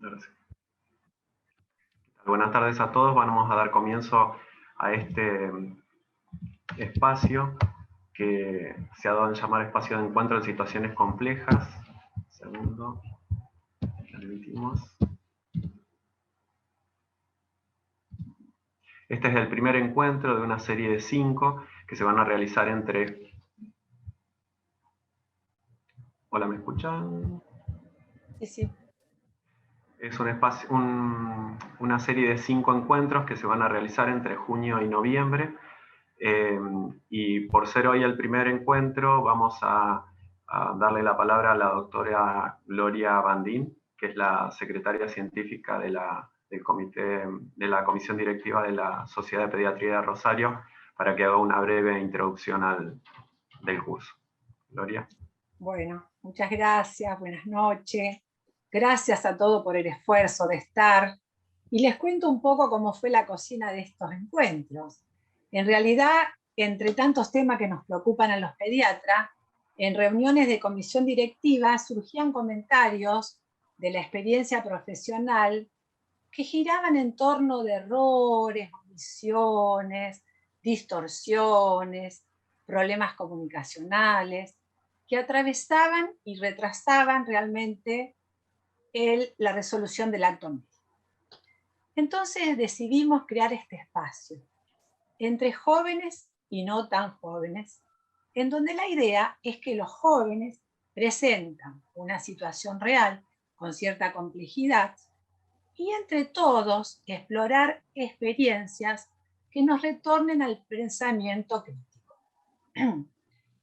Gracias. Buenas tardes a todos. Vamos a dar comienzo a este espacio que se ha dado en llamar espacio de encuentro en situaciones complejas. Segundo, permitimos. Este es el primer encuentro de una serie de 5 que se van a realizar entre... Hola, ¿me escuchan? Sí, sí. Es un espacio, una serie de 5 encuentros que se van a realizar entre junio y noviembre. Y por ser hoy el primer encuentro, vamos a darle la palabra a la doctora Gloria Bandín, que es la secretaria científica del comité, de la comisión directiva de la Sociedad de Pediatría de Rosario, para que haga una breve introducción del curso. Gloria. Bueno, muchas gracias, buenas noches. Gracias a todos por el esfuerzo de estar. Y les cuento un poco cómo fue la cocina de estos encuentros. En realidad, entre tantos temas que nos preocupan a los pediatras, en reuniones de comisión directiva surgían comentarios de la experiencia profesional que giraban en torno de errores, omisiones, distorsiones, problemas comunicacionales, que atravesaban y retrasaban realmente la resolución del acto médico. Entonces decidimos crear este espacio entre jóvenes y no tan jóvenes, en donde la idea es que los jóvenes presentan una situación real con cierta complejidad y entre todos explorar experiencias que nos retornen al pensamiento crítico.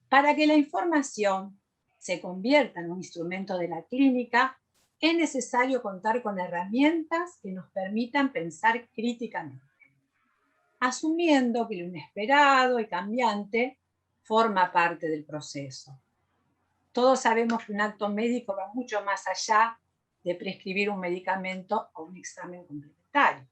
Para que la información se convierta en un instrumento de la clínica, es necesario contar con herramientas que nos permitan pensar críticamente, asumiendo que lo inesperado y cambiante forma parte del proceso. Todos sabemos que un acto médico va mucho más allá de prescribir un medicamento o un examen complementario.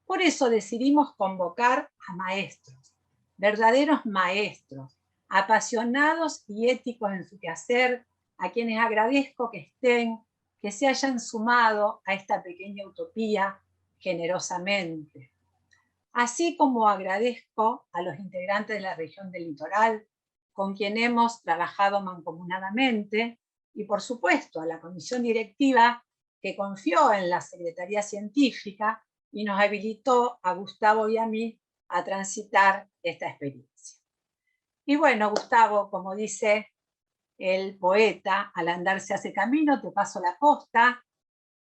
Por eso decidimos convocar a maestros, verdaderos maestros, apasionados y éticos en su quehacer, a quienes agradezco que estén, que se hayan sumado a esta pequeña utopía generosamente. Así como agradezco a los integrantes de la región del Litoral, con quien hemos trabajado mancomunadamente, y por supuesto a la comisión directiva que confió en la Secretaría Científica y nos habilitó a Gustavo y a mí a transitar esta experiencia. Y bueno, Gustavo, como dice el poeta, al andar se hace camino, te paso la posta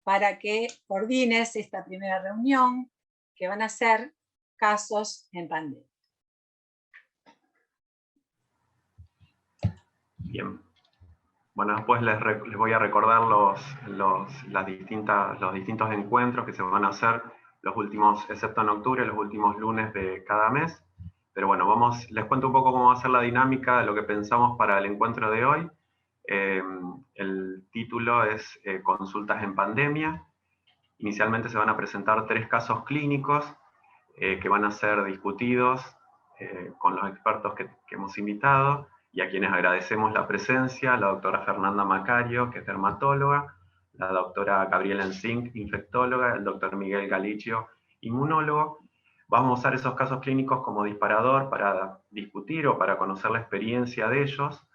para que coordines esta primera reunión que van a ser casos en pandemia. Bien. Bueno, después les voy a recordar los distintos encuentros que se van a hacer, los últimos, excepto en octubre, los últimos lunes de cada mes. Pero bueno, les cuento un poco cómo va a ser la dinámica de lo que pensamos para el encuentro de hoy. El título es Consultas en pandemia. Inicialmente se van a presentar 3 casos clínicos que van a ser discutidos con los expertos que hemos invitado y a quienes agradecemos la presencia: la doctora Fernanda Macario, que es dermatóloga, la doctora Gabriela Ensink, infectóloga, el doctor Miguel Galicio, inmunólogo. Vamos a usar esos casos clínicos como disparador para discutir o para conocer la experiencia de ellos.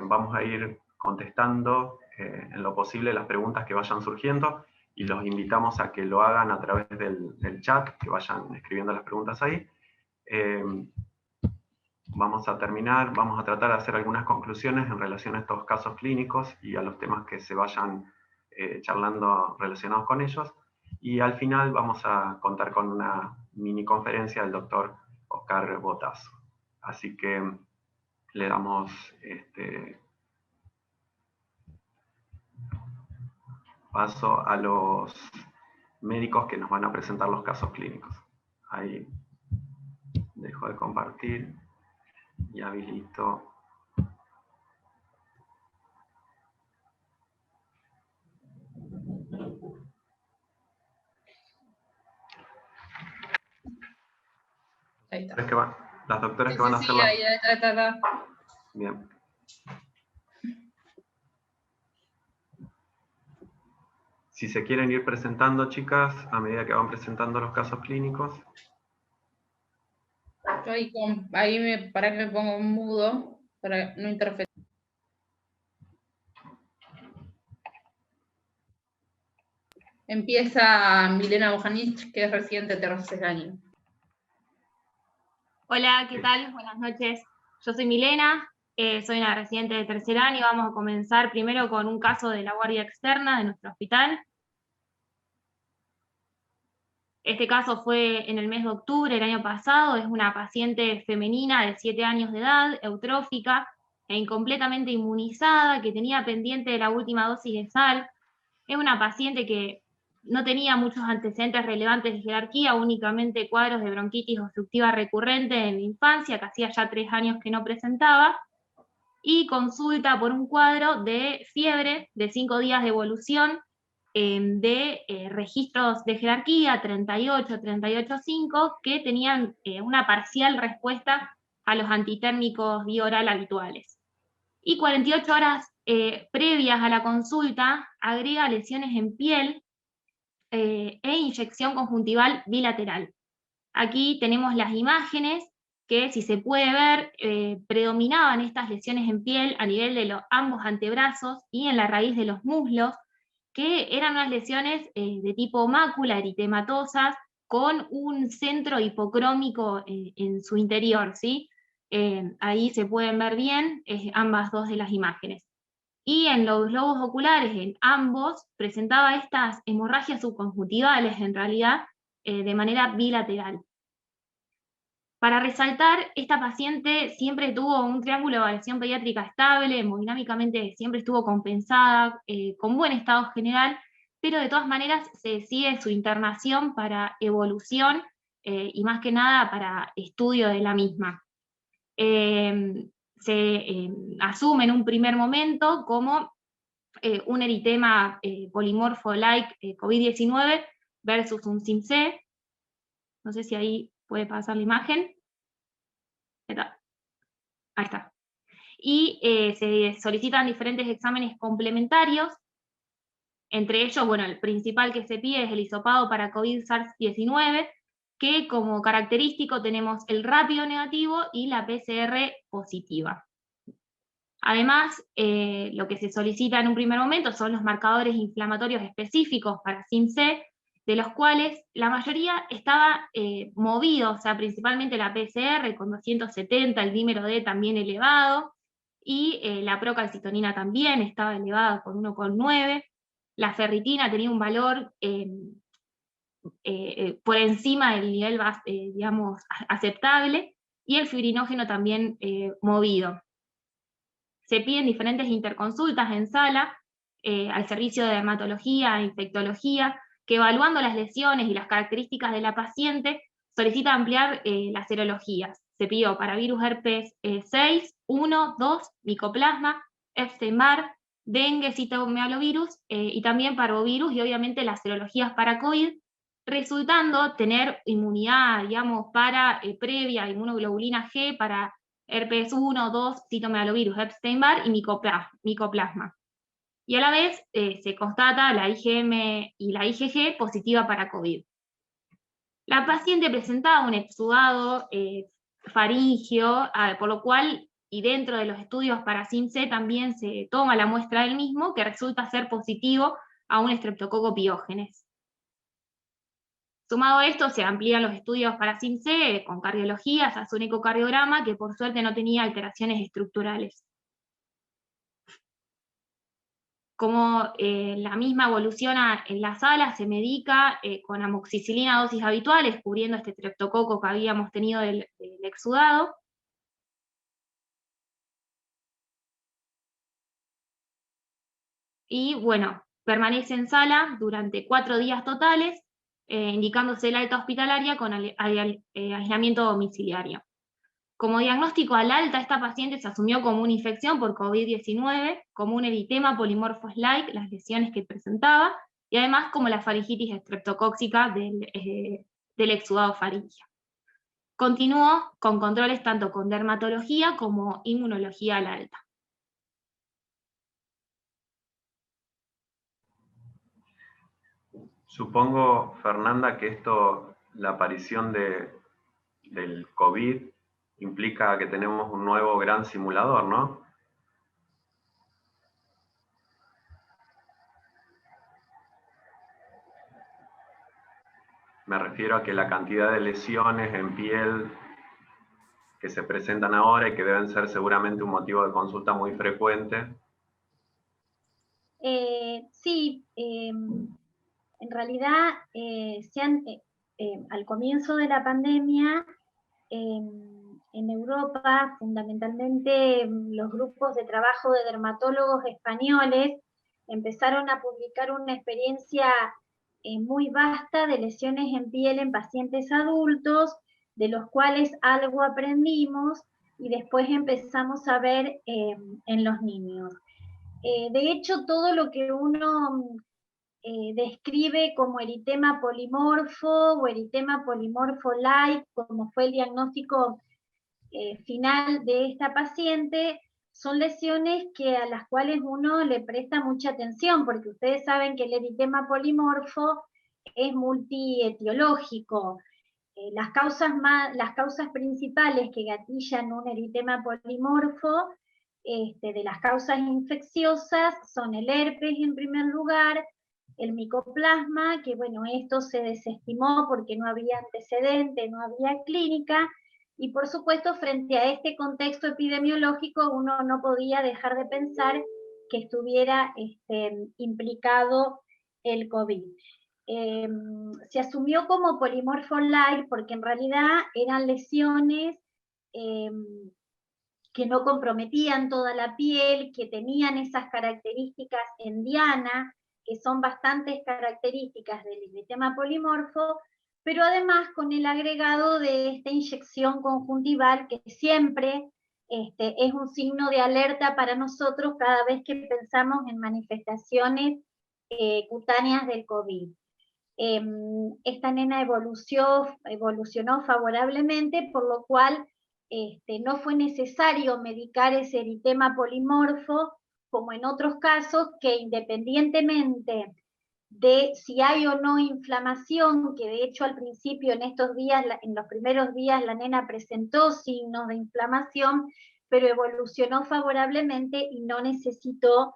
Vamos a ir contestando en lo posible las preguntas que vayan surgiendo y los invitamos a que lo hagan a través del chat, que vayan escribiendo las preguntas ahí. Vamos a tratar de hacer algunas conclusiones en relación a estos casos clínicos y a los temas que se vayan charlando relacionados con ellos. Y al final vamos a contar con una mini conferencia del doctor Oscar Botazo. Así que le damos paso a los médicos que nos van a presentar los casos clínicos. Ahí dejo de compartir y habilito. Ahí está. Las doctoras que van a hacer ahí está. Bien. Si se quieren ir presentando, chicas, a medida que van presentando los casos clínicos. Yo ahí para que me pongo mudo, para no interferir. Empieza Milena Bojanich, que es residente de tercer año. Hola, ¿qué tal? Buenas noches. Yo soy Milena, soy una residente de tercer año. Vamos a comenzar primero con un caso de la guardia externa de nuestro hospital. Este caso fue en el mes de octubre del año pasado. Es una paciente femenina de 7 años de edad, eutrófica e incompletamente inmunizada, que tenía pendiente la última dosis de sal. Es una paciente que no tenía muchos antecedentes relevantes de jerarquía, únicamente cuadros de bronquitis obstructiva recurrente en la infancia, que hacía ya 3 años que no presentaba, y consulta por un cuadro de fiebre de 5 días de evolución, de registros de jerarquía 38, 38,5, que tenían una parcial respuesta a los antitérmicos vía oral habituales. Y 48 horas previas a la consulta agrega lesiones en piel e inyección conjuntival bilateral. Aquí tenemos las imágenes que, si se puede ver, predominaban estas lesiones en piel a nivel de ambos antebrazos y en la raíz de los muslos, que eran unas lesiones de tipo mácula, eritematosas, con un centro hipocrómico en su interior, ¿sí? Ahí se pueden ver bien ambas dos de las imágenes. Y en los lobos oculares, en ambos, presentaba estas hemorragias subconjuntivales, en realidad, de manera bilateral. Para resaltar, esta paciente siempre tuvo un triángulo de evaluación pediátrica estable, hemodinámicamente siempre estuvo compensada, con buen estado general, pero de todas maneras se decide su internación para evolución y más que nada para estudio de la misma. Se asume en un primer momento como un eritema polimorfo-like COVID-19 versus un CIMC. No sé si ahí puede pasar la imagen. Ahí está. Y se solicitan diferentes exámenes complementarios. Entre ellos, bueno, el principal que se pide es el hisopado para COVID-SARS-19, que como característico tenemos el rápido negativo y la PCR positiva. Además, lo que se solicita en un primer momento son los marcadores inflamatorios específicos para CIMC, de los cuales la mayoría estaba movido, o sea, principalmente la PCR con 270, el dímero D también elevado, y la procalcitonina también estaba elevada con 1,9. La ferritina tenía un valor por encima del nivel, digamos, aceptable, y el fibrinógeno también movido. Se piden diferentes interconsultas en sala al servicio de dermatología e infectología, que evaluando las lesiones y las características de la paciente, solicita ampliar las serologías. Se pidió para virus herpes 6, 1, 2, micoplasma, Epstein-Barr, dengue, citomegalovirus y también parvovirus, y obviamente las serologías para COVID, resultando tener inmunidad, digamos, para previa inmunoglobulina G para herpes 1, 2, citomegalovirus, Epstein-Barr y micoplasma. Y a la vez se constata la IgM y la IgG positiva para COVID. La paciente presentaba un exudado faríngeo, por lo cual, y dentro de los estudios para CIMC también se toma la muestra del mismo, que resulta ser positivo a un Streptococcus pyogenes. Sumado a esto, se amplían los estudios para CIMC con cardiología, se hace un ecocardiograma que por suerte no tenía alteraciones estructurales. Como la misma evoluciona en la sala, se medica con amoxicilina a dosis habituales, cubriendo este streptococo que habíamos tenido del exudado. Y bueno, permanece en sala durante 4 días totales, indicándose el alta hospitalaria con aislamiento domiciliario. Como diagnóstico al alta, esta paciente se asumió como una infección por COVID-19, como un eritema polimorfos-like, las lesiones que presentaba, y además como la faringitis estreptocóxica del exudado faríngeo. Continuó con controles tanto con dermatología como inmunología al alta. Supongo, Fernanda, que la aparición del COVID implica que tenemos un nuevo gran simulador, ¿no? Me refiero a que la cantidad de lesiones en piel que se presentan ahora y que deben ser seguramente un motivo de consulta muy frecuente. Sí, en realidad al comienzo de la pandemia, en Europa, fundamentalmente los grupos de trabajo de dermatólogos españoles empezaron a publicar una experiencia muy vasta de lesiones en piel en pacientes adultos, de los cuales algo aprendimos y después empezamos a ver en los niños. De hecho, todo lo que uno describe como eritema polimorfo o eritema polimorfo light, como fue el diagnóstico final de esta paciente, son lesiones a las cuales uno le presta mucha atención, porque ustedes saben que el eritema polimorfo es multietiológico. Las causas principales que gatillan un eritema polimorfo, de las causas infecciosas, son el herpes en primer lugar, el micoplasma, que bueno, esto se desestimó porque no había antecedente, no había clínica, y por supuesto, frente a este contexto epidemiológico, uno no podía dejar de pensar que estuviera implicado el COVID. Se asumió como polimorfo light porque en realidad eran lesiones que no comprometían toda la piel, que tenían esas características en diana, que son bastantes características del eritema polimorfo, pero además con el agregado de esta inyección conjuntival que siempre es un signo de alerta para nosotros cada vez que pensamos en manifestaciones cutáneas del COVID. Esta nena evolucionó favorablemente, por lo cual no fue necesario medicar ese eritema polimorfo, como en otros casos, que independientemente de si hay o no inflamación, que de hecho al principio, en los primeros días, la nena presentó signos de inflamación, pero evolucionó favorablemente y no necesitó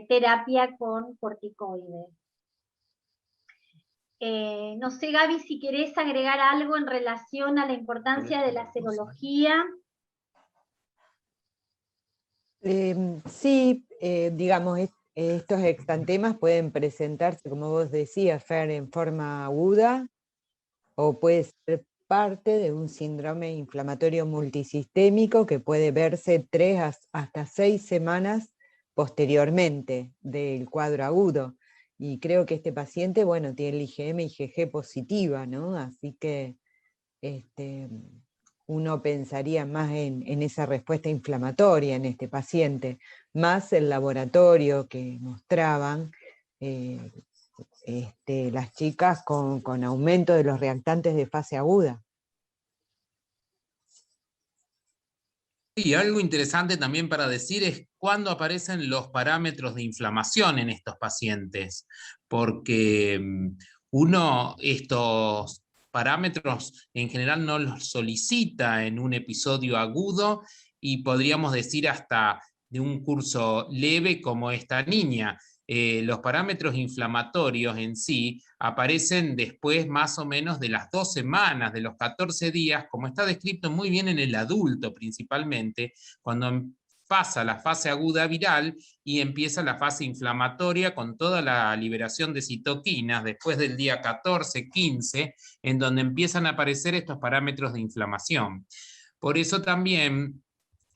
terapia con corticoides. No sé, Gaby, si querés agregar algo en relación a la importancia de la serología. Sí, digamos, estos exantemas pueden presentarse, como vos decías, Fer, en forma aguda, o puede ser parte de un síndrome inflamatorio multisistémico que puede verse 3 hasta 6 semanas posteriormente del cuadro agudo. Y creo que este paciente, bueno, tiene el IgM y IgG positiva, ¿no? Así que uno pensaría más en esa respuesta inflamatoria en este paciente, más el laboratorio que mostraban las chicas con aumento de los reactantes de fase aguda. Y algo interesante también para decir es cuándo aparecen los parámetros de inflamación en estos pacientes, porque uno estos parámetros en general no los solicita en un episodio agudo y podríamos decir hasta de un curso leve como esta niña. Los parámetros inflamatorios en sí aparecen después más o menos de las 2 semanas, de los 14 días, como está descrito muy bien en el adulto principalmente, cuando pasa la fase aguda viral y empieza la fase inflamatoria con toda la liberación de citoquinas después del día 14, 15, en donde empiezan a aparecer estos parámetros de inflamación. Por eso también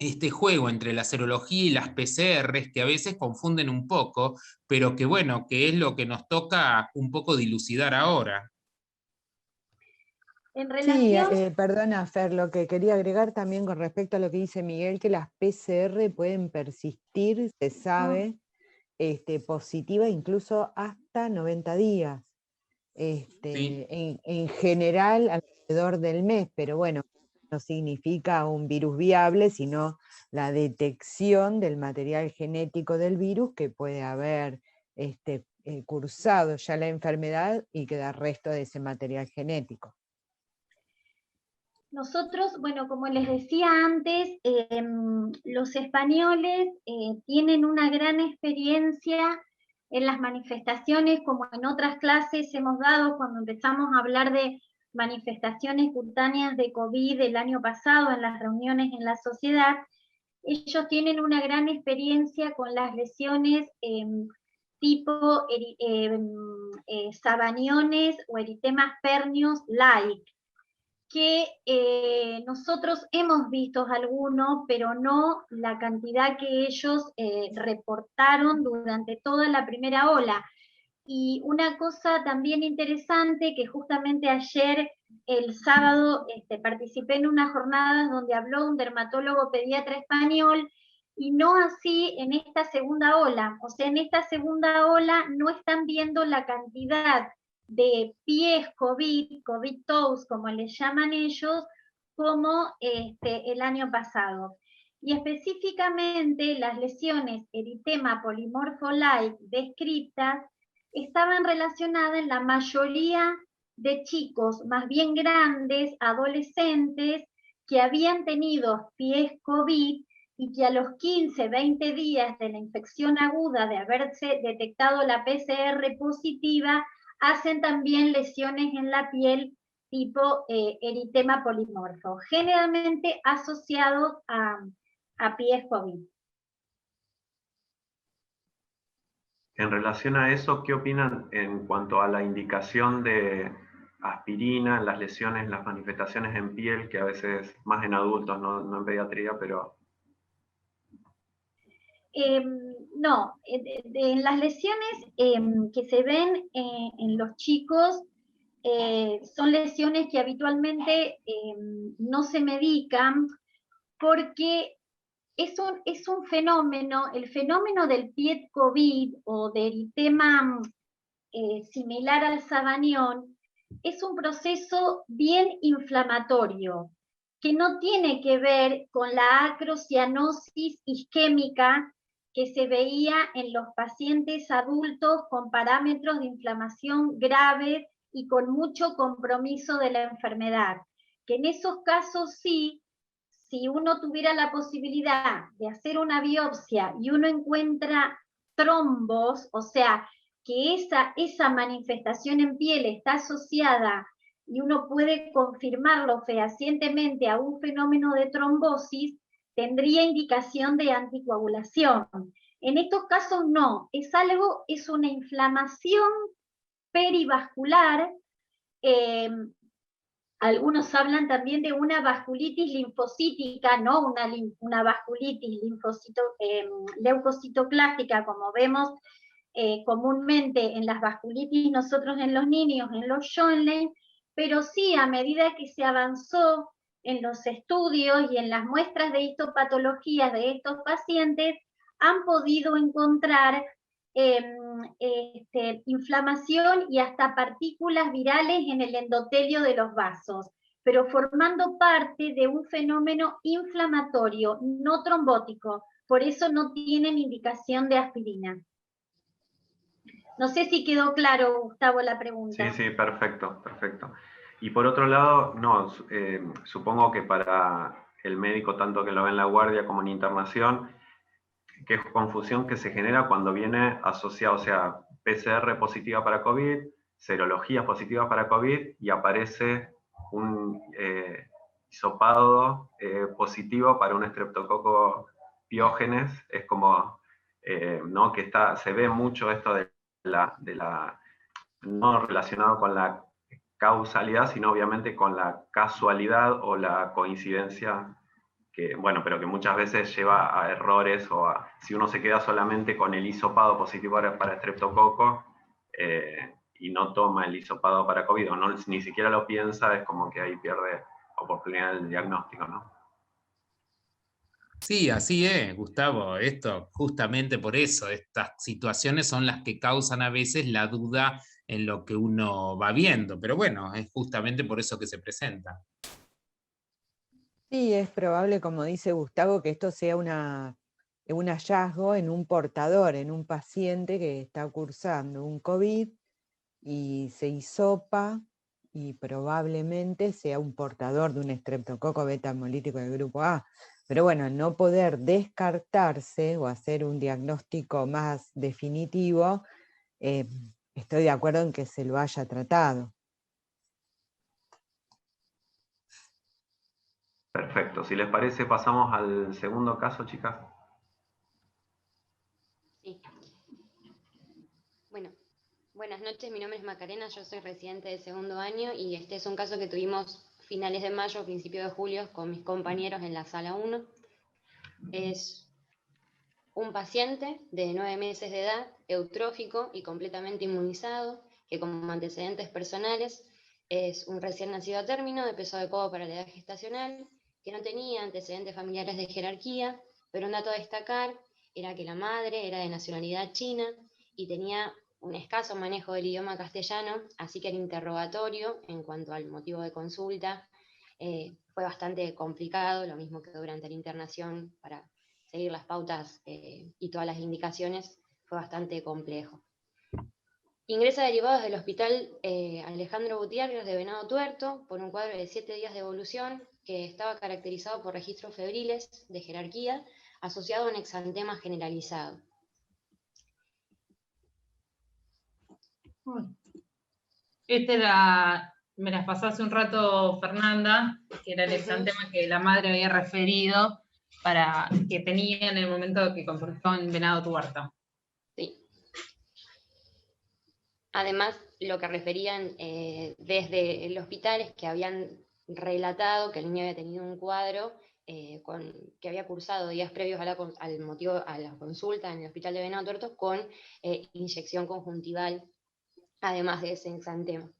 este juego entre la serología y las PCRs, que a veces confunden un poco, pero que bueno, que es lo que nos toca un poco dilucidar ahora. En relación... Sí, perdona, Fer, lo que quería agregar también con respecto a lo que dice Miguel, que las PCR pueden persistir, se sabe, positiva incluso hasta 90 días. Sí. En general, alrededor del mes, pero bueno, no significa un virus viable, sino la detección del material genético del virus que puede haber cursado ya la enfermedad y queda resto de ese material genético. Nosotros, bueno, como les decía antes, los españoles tienen una gran experiencia en las manifestaciones, como en otras clases hemos dado cuando empezamos a hablar de manifestaciones cutáneas de COVID el año pasado en las reuniones en la sociedad. Ellos tienen una gran experiencia con las lesiones tipo sabaniones o eritemas pernios like, que nosotros hemos visto algunos, pero no la cantidad que ellos reportaron durante toda la primera ola. Y una cosa también interesante, que justamente ayer, el sábado, participé en una jornada donde habló un dermatólogo pediatra español, y no así en esta segunda ola. O sea, en esta segunda ola no están viendo la cantidad de pies COVID, COVID toes, como les llaman ellos, como el año pasado. Y específicamente las lesiones eritema polimorfo-like descritas estaban relacionadas en la mayoría de chicos más bien grandes, adolescentes, que habían tenido pies COVID y que a los 15, 20 días de la infección aguda de haberse detectado la PCR positiva, hacen también lesiones en la piel tipo eritema polimorfo, generalmente asociados a pies COVID. En relación a eso, ¿qué opinan en cuanto a la indicación de aspirina en las lesiones, las manifestaciones en piel, que a veces más en adultos, no en pediatría, pero... No, en las lesiones que se ven en los chicos son lesiones que habitualmente no se medican porque es un fenómeno, el fenómeno del pie COVID o de eritema similar al sabanión, es un proceso bien inflamatorio, que no tiene que ver con la acrocianosis isquémica que se veía en los pacientes adultos con parámetros de inflamación graves y con mucho compromiso de la enfermedad. Que en esos casos sí, si uno tuviera la posibilidad de hacer una biopsia y uno encuentra trombos, o sea, que esa manifestación en piel está asociada y uno puede confirmarlo fehacientemente a un fenómeno de trombosis, tendría indicación de anticoagulación. En estos casos no, es una inflamación perivascular. Algunos hablan también de una vasculitis linfocítica, no una vasculitis leucocitoclástica, como vemos comúnmente en las vasculitis nosotros en los niños, en los Schönlein, pero sí a medida que se avanzó en los estudios y en las muestras de histopatologías de estos pacientes, han podido encontrar inflamación y hasta partículas virales en el endotelio de los vasos, pero formando parte de un fenómeno inflamatorio, no trombótico. Por eso no tienen indicación de aspirina. No sé si quedó claro, Gustavo, la pregunta. Sí, perfecto. Y por otro lado, no, supongo que para el médico, tanto que lo ve en la guardia como en internación, que es confusión que se genera cuando viene asociado, o sea, PCR positiva para COVID, serología positiva para COVID, y aparece un hisopado positivo para un Streptococcus pyogenes. Es como, ¿no? Que se ve mucho esto de la no relacionado con la causalidad, sino obviamente con la casualidad o la coincidencia, que, bueno, pero que muchas veces lleva a errores, o si uno se queda solamente con el hisopado positivo para estreptococo y no toma el hisopado para COVID, o no, ni siquiera lo piensa, es como que ahí pierde oportunidad del diagnóstico, ¿no? Sí, así es, Gustavo. Esto, justamente por eso, estas situaciones son las que causan a veces la duda en lo que uno va viendo. Pero bueno, es justamente por eso que se presenta. Sí, es probable, como dice Gustavo, que esto sea una un hallazgo en un portador, en un paciente que está cursando un COVID y se hisopa y probablemente sea un portador de un estreptococo beta hemolítico del grupo A. Pero bueno, al no poder descartarse o hacer un diagnóstico más definitivo, estoy de acuerdo en que se lo haya tratado. Perfecto. Si les parece, pasamos al segundo caso, chicas. Sí. Bueno, buenas noches, mi nombre es Macarena, yo soy residente de segundo año y este es un caso que tuvimos finales de mayo, principio de julio, con mis compañeros en la sala 1. Es un paciente de 9 meses de edad, eutrófico y completamente inmunizado, que como antecedentes personales es un recién nacido a término de peso adecuado para la edad gestacional, que no tenía antecedentes familiares de jerarquía, pero un dato a destacar era que la madre era de nacionalidad china y tenía un escaso manejo del idioma castellano, así que el interrogatorio en cuanto al motivo de consulta fue bastante complicado, lo mismo que durante la internación para seguir las pautas y todas las indicaciones fue bastante complejo. Ingresa derivados del hospital Alejandro Gutiérrez de Venado Tuerto por un cuadro de 7 días de evolución que estaba caracterizado por registros febriles de jerarquía asociado a un exantema generalizado. Este era, me las pasó hace un rato Fernanda, que era el exantema que la madre había referido que tenía en el momento que consultó en Venado Tuerto. Sí. Además, lo que referían desde el hospital es que habían relatado que el niño había tenido un cuadro que había cursado días previos a la consulta en el hospital de Venado Tuerto con inyección conjuntival, además de ese exantema.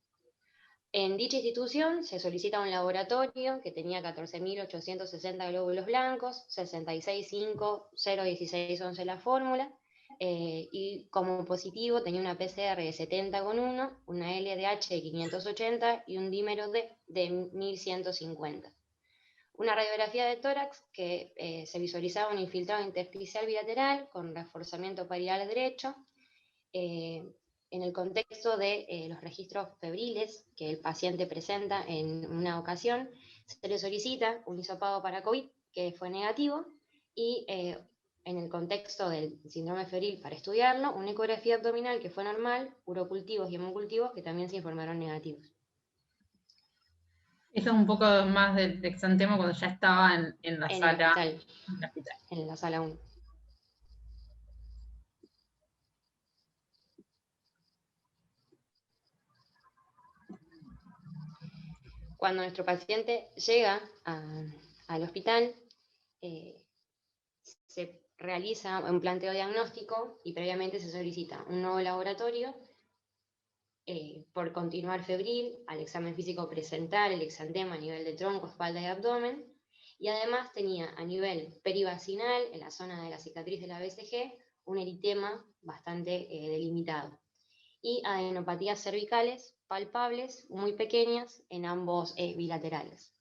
En dicha institución se solicita un laboratorio que tenía 14.860 glóbulos blancos, 66,5,016,11 la fórmula, y como positivo tenía una PCR de 70,1, una LDH de 580 y un dímero D de 1150. Una radiografía de tórax que se visualizaba un infiltrado intersticial bilateral con reforzamiento parietal derecho, en el contexto de los registros febriles que el paciente presenta en una ocasión, se le solicita un hisopado para COVID que fue negativo y en el contexto del síndrome febril para estudiarlo, una ecografía abdominal que fue normal, urocultivos y hemocultivos que también se informaron negativos. Esto es un poco más del exantema cuando ya estaba en la sala. En la sala 1. Cuando nuestro paciente llega al hospital, se realiza un planteo diagnóstico y previamente se solicita un nuevo laboratorio por continuar febril, al examen físico presentar el exantema a nivel de tronco, espalda y abdomen, y además tenía a nivel perivaginal, en la zona de la cicatriz de la BCG, un eritema bastante delimitado, y adenopatías cervicales palpables, muy pequeñas, en ambos bilaterales.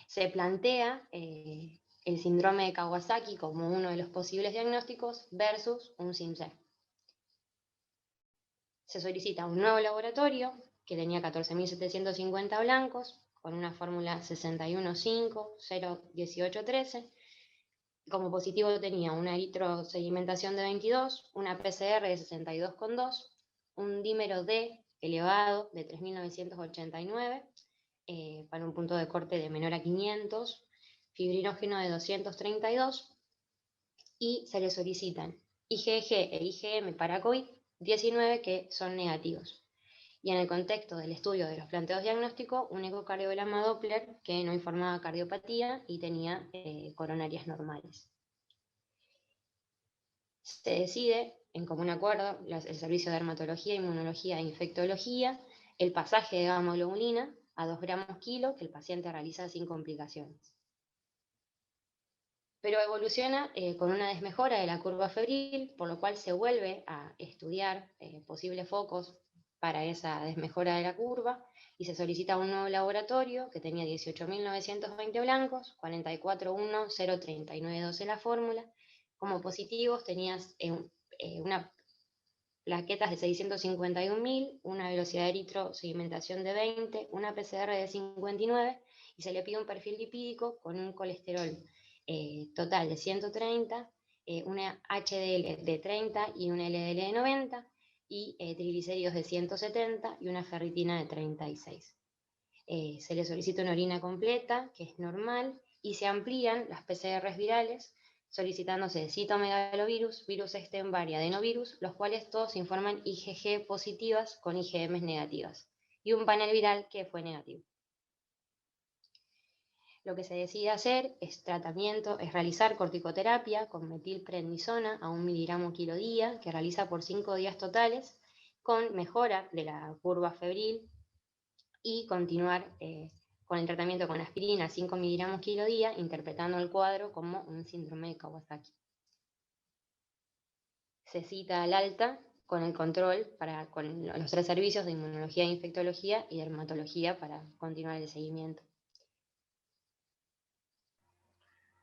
Se plantea el síndrome de Kawasaki como uno de los posibles diagnósticos versus un SIMC. Se solicita un nuevo laboratorio que tenía 14.750 blancos con una fórmula 61,5,018,13. Como positivo tenía una eritrosedimentación de 22, una PCR de 62,2, un dímero D elevado de 3.989 para un punto de corte de menor a 500, fibrinógeno de 232, y se le solicitan IgG e IgM para COVID-19 que son negativos. Y en el contexto del estudio de los planteos diagnósticos, un ecocardiograma Doppler que no informaba cardiopatía y tenía coronarias normales. Se decide, en común acuerdo, el Servicio de Dermatología, Inmunología e Infectología, el pasaje de gamma globulina a 2 gramos kilo que el paciente realiza sin complicaciones. Pero evoluciona con una desmejora de la curva febril, por lo cual se vuelve a estudiar posibles focos para esa desmejora de la curva, y se solicita un nuevo laboratorio que tenía 18.920 blancos, 44.1.039.12 la fórmula. Como positivos tenías una plaquetas de 651.000, una velocidad de eritrosegmentación de 20, una PCR de 59, y se le pide un perfil lipídico con un colesterol total de 130, una HDL de 30 y una LDL de 90, y triglicéridos de 170 y una ferritina de 36. Se le solicita una orina completa, que es normal, y se amplían las PCRs virales, solicitándose citomegalovirus, virus Epstein-Barr y adenovirus, los cuales todos informan IgG positivas con IgM negativas, y un panel viral que fue negativo. Lo que se decide hacer es realizar corticoterapia con metilprednisona a 1 miligramo kilo día, que realiza por 5 días totales, con mejora de la curva febril, y continuar con el tratamiento con aspirina 5 miligramos kilo día, interpretando el cuadro como un síndrome de Kawasaki. Se cita al alta con el control con los 3 servicios de inmunología, infectología y dermatología para continuar el seguimiento.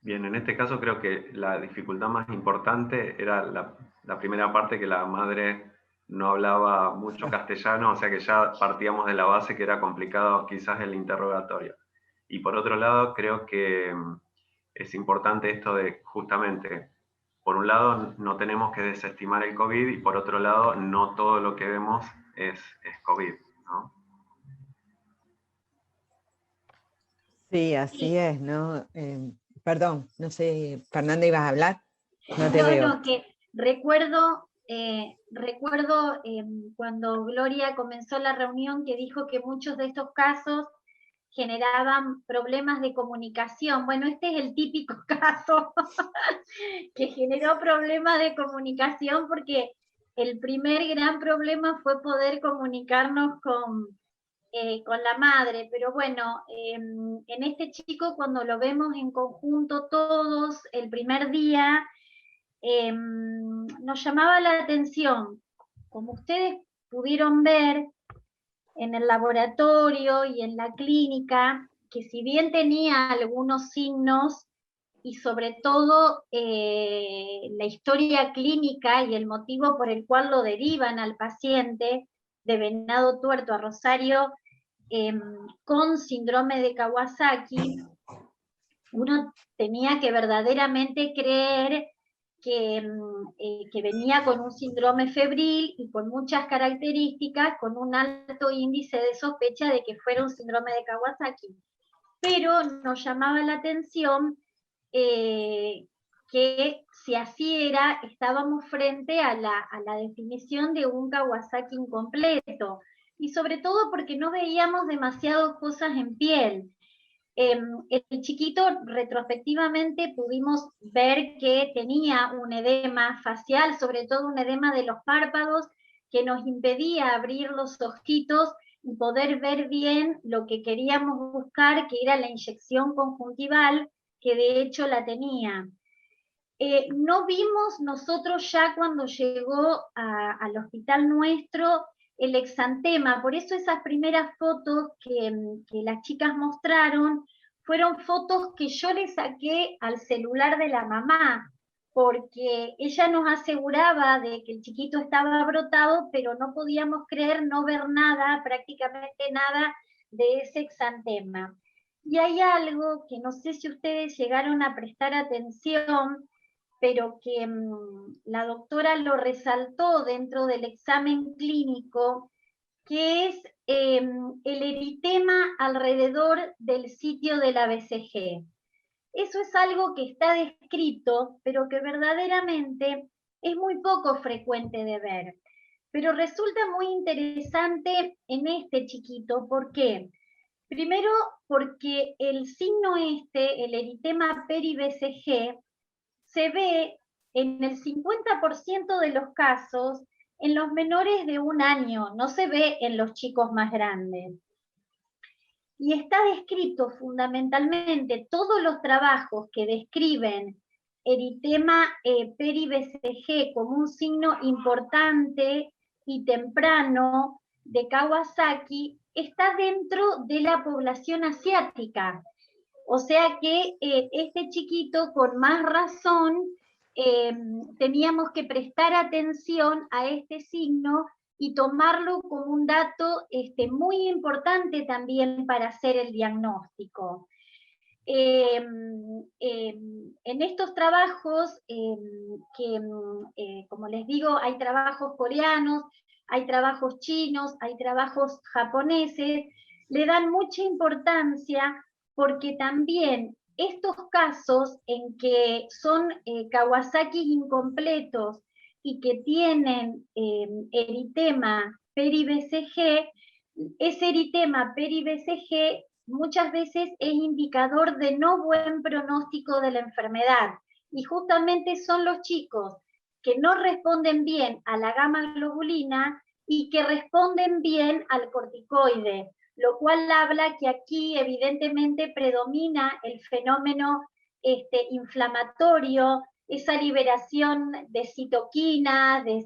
Bien, en este caso creo que la dificultad más importante era la primera parte, que la madre no hablaba mucho castellano, o sea que ya partíamos de la base que era complicado quizás el interrogatorio. Y por otro lado, creo que es importante esto de justamente, por un lado no tenemos que desestimar el COVID, y por otro lado no todo lo que vemos es COVID, ¿no? Sí, así es, ¿no? Perdón, no sé, Fernanda, ¿ibas a hablar? No te veo. No, que recuerdo cuando Gloria comenzó la reunión, que dijo que muchos de estos casos generaban problemas de comunicación. Bueno, este es el típico caso que generó problemas de comunicación, porque el primer gran problema fue poder comunicarnos con la madre, pero bueno, en este chico, cuando lo vemos en conjunto todos el primer día, nos llamaba la atención, como ustedes pudieron ver en el laboratorio y en la clínica, que si bien tenía algunos signos, y sobre todo la historia clínica y el motivo por el cual lo derivan al paciente de Venado Tuerto a Rosario con síndrome de Kawasaki, uno tenía que verdaderamente creer que venía con un síndrome febril y con muchas características, con un alto índice de sospecha de que fuera un síndrome de Kawasaki. Pero nos llamaba la atención que si así era, estábamos frente a la definición de un Kawasaki incompleto, y sobre todo porque no veíamos demasiadas cosas en piel. El chiquito, retrospectivamente, pudimos ver que tenía un edema facial, sobre todo un edema de los párpados, que nos impedía abrir los ojitos y poder ver bien lo que queríamos buscar, que era la inyección conjuntival, que de hecho la tenía. No vimos nosotros ya cuando llegó al hospital nuestro el exantema, por eso esas primeras fotos que las chicas mostraron fueron fotos que yo le saqué al celular de la mamá, porque ella nos aseguraba de que el chiquito estaba brotado, pero no podíamos creer no ver nada, prácticamente nada de ese exantema. Y hay algo que no sé si ustedes llegaron a prestar atención, pero que la doctora lo resaltó dentro del examen clínico, que es el eritema alrededor del sitio de la BCG. Eso es algo que está descrito, pero que verdaderamente es muy poco frecuente de ver. Pero resulta muy interesante en este chiquito. ¿Por qué? Primero, porque el signo el eritema peri-BCG, se ve en el 50% de los casos en los menores de 1 año, no se ve en los chicos más grandes. Y está descrito fundamentalmente todos los trabajos que describen eritema peri-BCG como un signo importante y temprano de Kawasaki está dentro de la población asiática. O sea que este chiquito, con más razón, teníamos que prestar atención a este signo y tomarlo como un dato muy importante también para hacer el diagnóstico. En estos trabajos, como les digo, hay trabajos coreanos, hay trabajos chinos, hay trabajos japoneses, le dan mucha importancia porque también estos casos en que son Kawasaki incompletos y que tienen eritema peri-BCG, ese eritema peri-BCG muchas veces es indicador de no buen pronóstico de la enfermedad. Y justamente son los chicos que no responden bien a la gamma globulina y que responden bien al corticoide, lo cual habla que aquí evidentemente predomina el fenómeno inflamatorio, esa liberación de citoquina de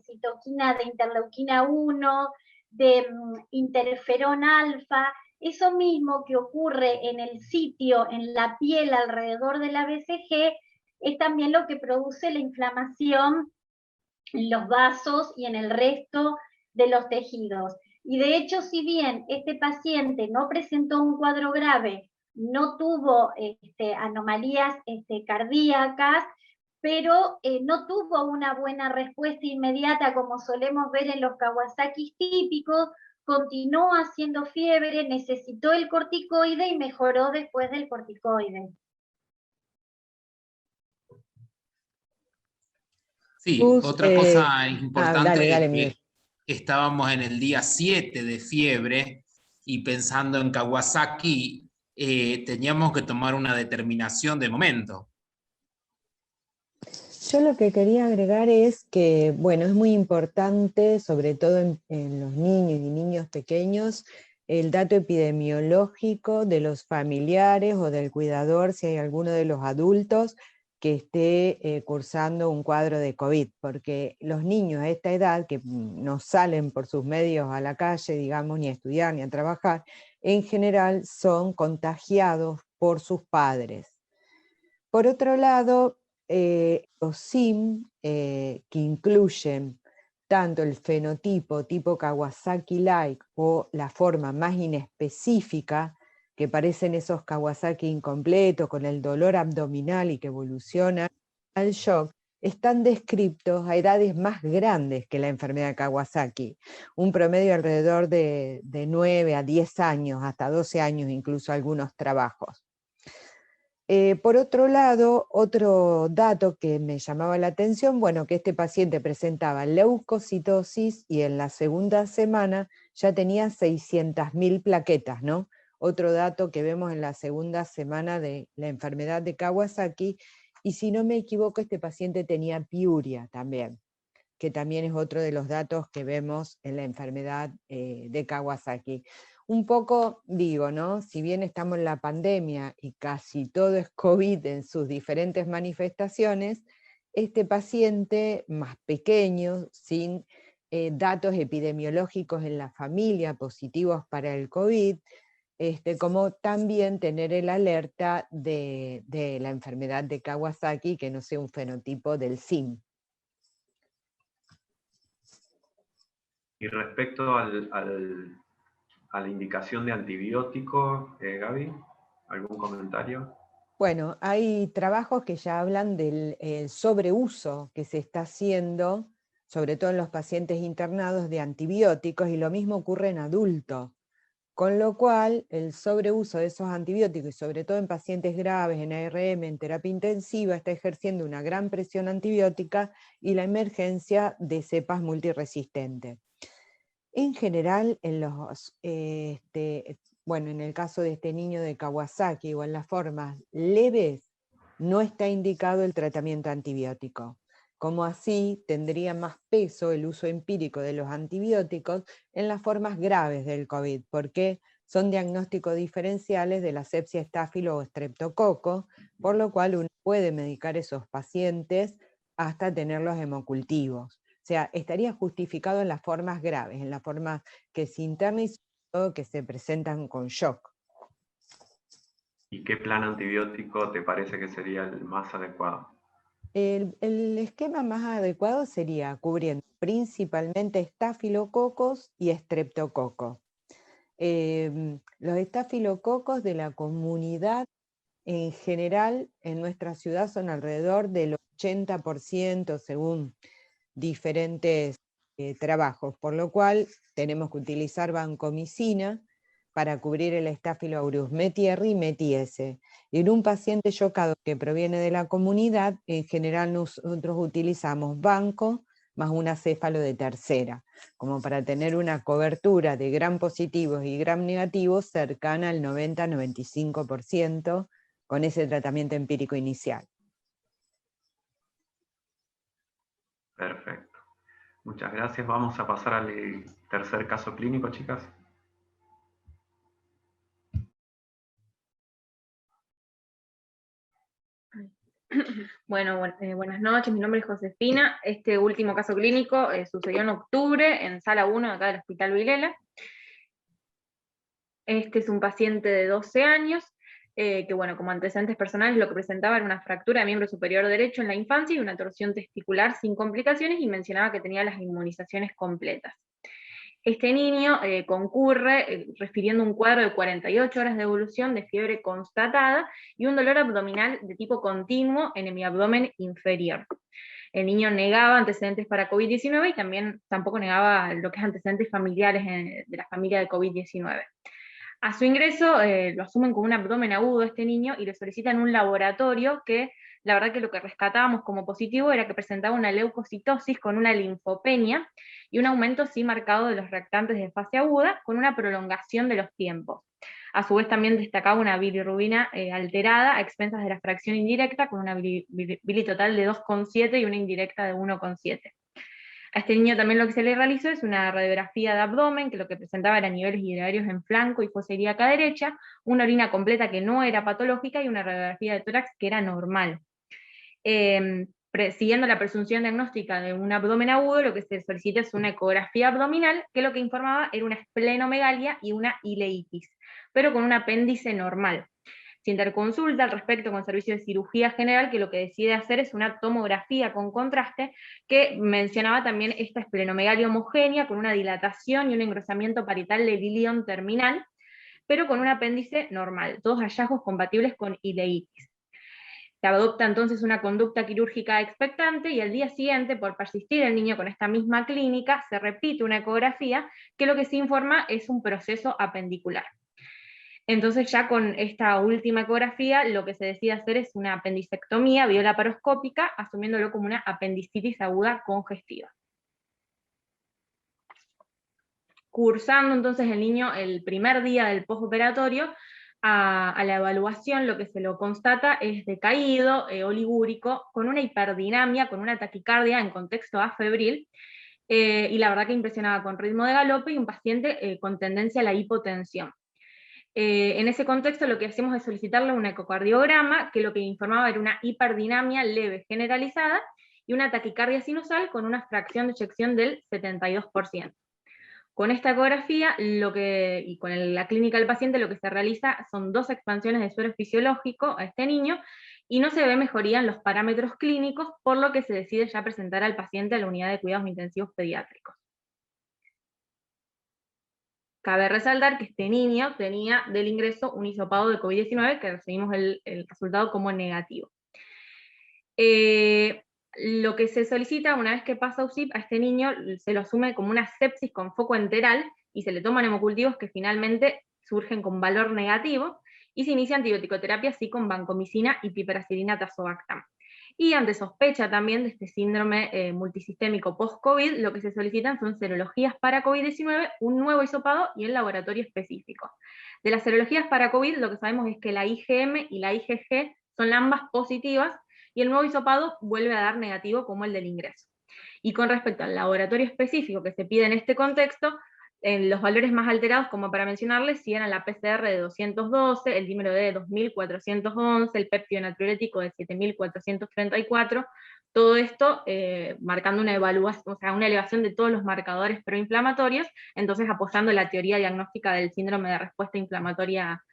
interleuquina 1, de interferón alfa, eso mismo que ocurre en el sitio, en la piel alrededor de la BCG, es también lo que produce la inflamación en los vasos y en el resto de los tejidos. Y de hecho, si bien este paciente no presentó un cuadro grave, no tuvo anomalías cardíacas, pero no tuvo una buena respuesta inmediata como solemos ver en los Kawasaki típicos, continuó haciendo fiebre, necesitó el corticoide y mejoró después del corticoide. Sí, otra cosa importante dale, es que estábamos en el día 7 de fiebre y pensando en Kawasaki, teníamos que tomar una determinación de momento. Yo lo que quería agregar es que, bueno, es muy importante, sobre todo en los niños y niños pequeños, el dato epidemiológico de los familiares o del cuidador, si hay alguno de los adultos que esté cursando un cuadro de COVID, porque los niños a esta edad, que no salen por sus medios a la calle, digamos, ni a estudiar ni a trabajar, en general son contagiados por sus padres. Por otro lado, los SIM, que incluyen tanto el fenotipo tipo Kawasaki-like o la forma más inespecífica, que parecen esos Kawasaki incompletos con el dolor abdominal y que evolucionan al shock, están descritos a edades más grandes que la enfermedad de Kawasaki, un promedio alrededor de 9 a 10 años, hasta 12 años incluso algunos trabajos. Por otro lado, otro dato que me llamaba la atención, bueno, que este paciente presentaba leucocitosis y en la segunda semana ya tenía 600.000 plaquetas, ¿no? Otro dato que vemos en la segunda semana de la enfermedad de Kawasaki, y si no me equivoco, este paciente tenía piuria también, que también es otro de los datos que vemos en la enfermedad de Kawasaki. Un poco, digo, ¿no? Si bien estamos en la pandemia y casi todo es COVID en sus diferentes manifestaciones, este paciente más pequeño, sin datos epidemiológicos en la familia positivos para el COVID, como también tener el alerta de la enfermedad de Kawasaki, que no sea un fenotipo del SIM. Y respecto a la indicación de antibiótico, Gaby, ¿algún comentario? Bueno, hay trabajos que ya hablan del sobreuso que se está haciendo, sobre todo en los pacientes internados, de antibióticos, y lo mismo ocurre en adultos. Con lo cual, el sobreuso de esos antibióticos, y sobre todo en pacientes graves, en ARM, en terapia intensiva, está ejerciendo una gran presión antibiótica y la emergencia de cepas multiresistentes. En general, en el caso de este niño de Kawasaki o en las formas leves, no está indicado el tratamiento antibiótico. Como así tendría más peso el uso empírico de los antibióticos en las formas graves del COVID, porque son diagnósticos diferenciales de la sepsia estáfilo o estreptococo, por lo cual uno puede medicar esos pacientes hasta tenerlos hemocultivos. sea, estaría justificado en las formas graves, en las formas que se internan y sobre todo que se presentan con shock. ¿Y qué plan antibiótico te parece que sería el más adecuado? El esquema más adecuado sería cubriendo principalmente estafilococos y estreptococos. Los estafilococos de la comunidad en general en nuestra ciudad son alrededor del 80% según diferentes trabajos, por lo cual tenemos que utilizar vancomicina para cubrir el Staphylo aureus METI-R y METI-S. En un paciente chocado que proviene de la comunidad, en general nosotros utilizamos banco más un acéfalo de tercera, como para tener una cobertura de gram positivos y gram negativos cercana al 90-95% con ese tratamiento empírico inicial. Perfecto. Muchas gracias. Vamos a pasar al tercer caso clínico, chicas. Bueno, buenas noches, mi nombre es Josefina. Este último caso clínico sucedió en octubre en sala 1 acá del Hospital Vilela. Este es un paciente de 12 años, que bueno, como antecedentes personales lo que presentaba era una fractura de miembro superior derecho en la infancia y una torsión testicular sin complicaciones, y mencionaba que tenía las inmunizaciones completas. Este niño concurre refiriendo un cuadro de 48 horas de evolución de fiebre constatada y un dolor abdominal de tipo continuo en mi abdomen inferior. El niño negaba antecedentes para COVID-19 y también tampoco negaba lo que es antecedentes familiares de la familia de COVID-19. A su ingreso lo asumen como un abdomen agudo este niño y le solicitan un laboratorio que la verdad que lo que rescatábamos como positivo era que presentaba una leucocitosis con una linfopenia y un aumento sí marcado de los reactantes de fase aguda con una prolongación de los tiempos. A su vez también destacaba una bilirrubina alterada a expensas de la fracción indirecta con una bili total de 2,7 y una indirecta de 1,7. A este niño también lo que se le realizó es una radiografía de abdomen, que lo que presentaba era niveles hidrarios en flanco y fosa ilíaca derecha, una orina completa que no era patológica y una radiografía de tórax que era normal. Siguiendo la presunción diagnóstica de un abdomen agudo, lo que se solicita es una ecografía abdominal, que lo que informaba era una esplenomegalia y una ileitis, pero con un apéndice normal. Se interconsulta al respecto con servicio de cirugía general, que lo que decide hacer es una tomografía con contraste, que mencionaba también esta esplenomegalia homogénea, con una dilatación y un engrosamiento parietal de bilión terminal, pero con un apéndice normal, todos hallazgos compatibles con ileitis. Se adopta entonces una conducta quirúrgica expectante y al día siguiente, por persistir el niño con esta misma clínica, se repite una ecografía que lo que se informa es un proceso apendicular. Entonces ya con esta última ecografía lo que se decide hacer es una apendicectomía biolaparoscópica, asumiéndolo como una apendicitis aguda congestiva. Cursando entonces el niño el primer día del postoperatorio, a la evaluación lo que se lo constata es decaído, oligúrico, con una hiperdinamia, con una taquicardia en contexto afebril, y la verdad que impresionaba con ritmo de galope y un paciente con tendencia a la hipotensión. En ese contexto lo que hacemos es solicitarle un ecocardiograma, que lo que informaba era una hiperdinamia leve generalizada y una taquicardia sinusal con una fracción de eyección del 72%. Con esta ecografía y con la clínica del paciente lo que se realiza son 2 expansiones de suero fisiológico a este niño y no se ve mejoría en los parámetros clínicos, por lo que se decide ya presentar al paciente a la unidad de cuidados intensivos pediátricos. Cabe resaltar que este niño tenía del ingreso un hisopado de COVID-19 que recibimos el resultado como negativo. Lo que se solicita una vez que pasa UCIP a este niño se lo asume como una sepsis con foco enteral y se le toman hemocultivos que finalmente surgen con valor negativo y se inicia antibiótico-terapia así con vancomicina y piperacilina tazobactam. Y ante sospecha también de este síndrome multisistémico post-COVID, lo que se solicitan son serologías para COVID-19, un nuevo hisopado y el laboratorio específico. De las serologías para COVID lo que sabemos es que la IgM y la IgG son ambas positivas, y el nuevo hisopado vuelve a dar negativo como el del ingreso. Y con respecto al laboratorio específico que se pide en este contexto, los valores más alterados, como para mencionarles, si eran la PCR de 212, el dímero D de 2411, el péptido natriurético de 7434, Todo esto marcando una evaluación, o sea, una elevación de todos los marcadores proinflamatorios, entonces apoyando la teoría diagnóstica del síndrome de respuesta inflamatoria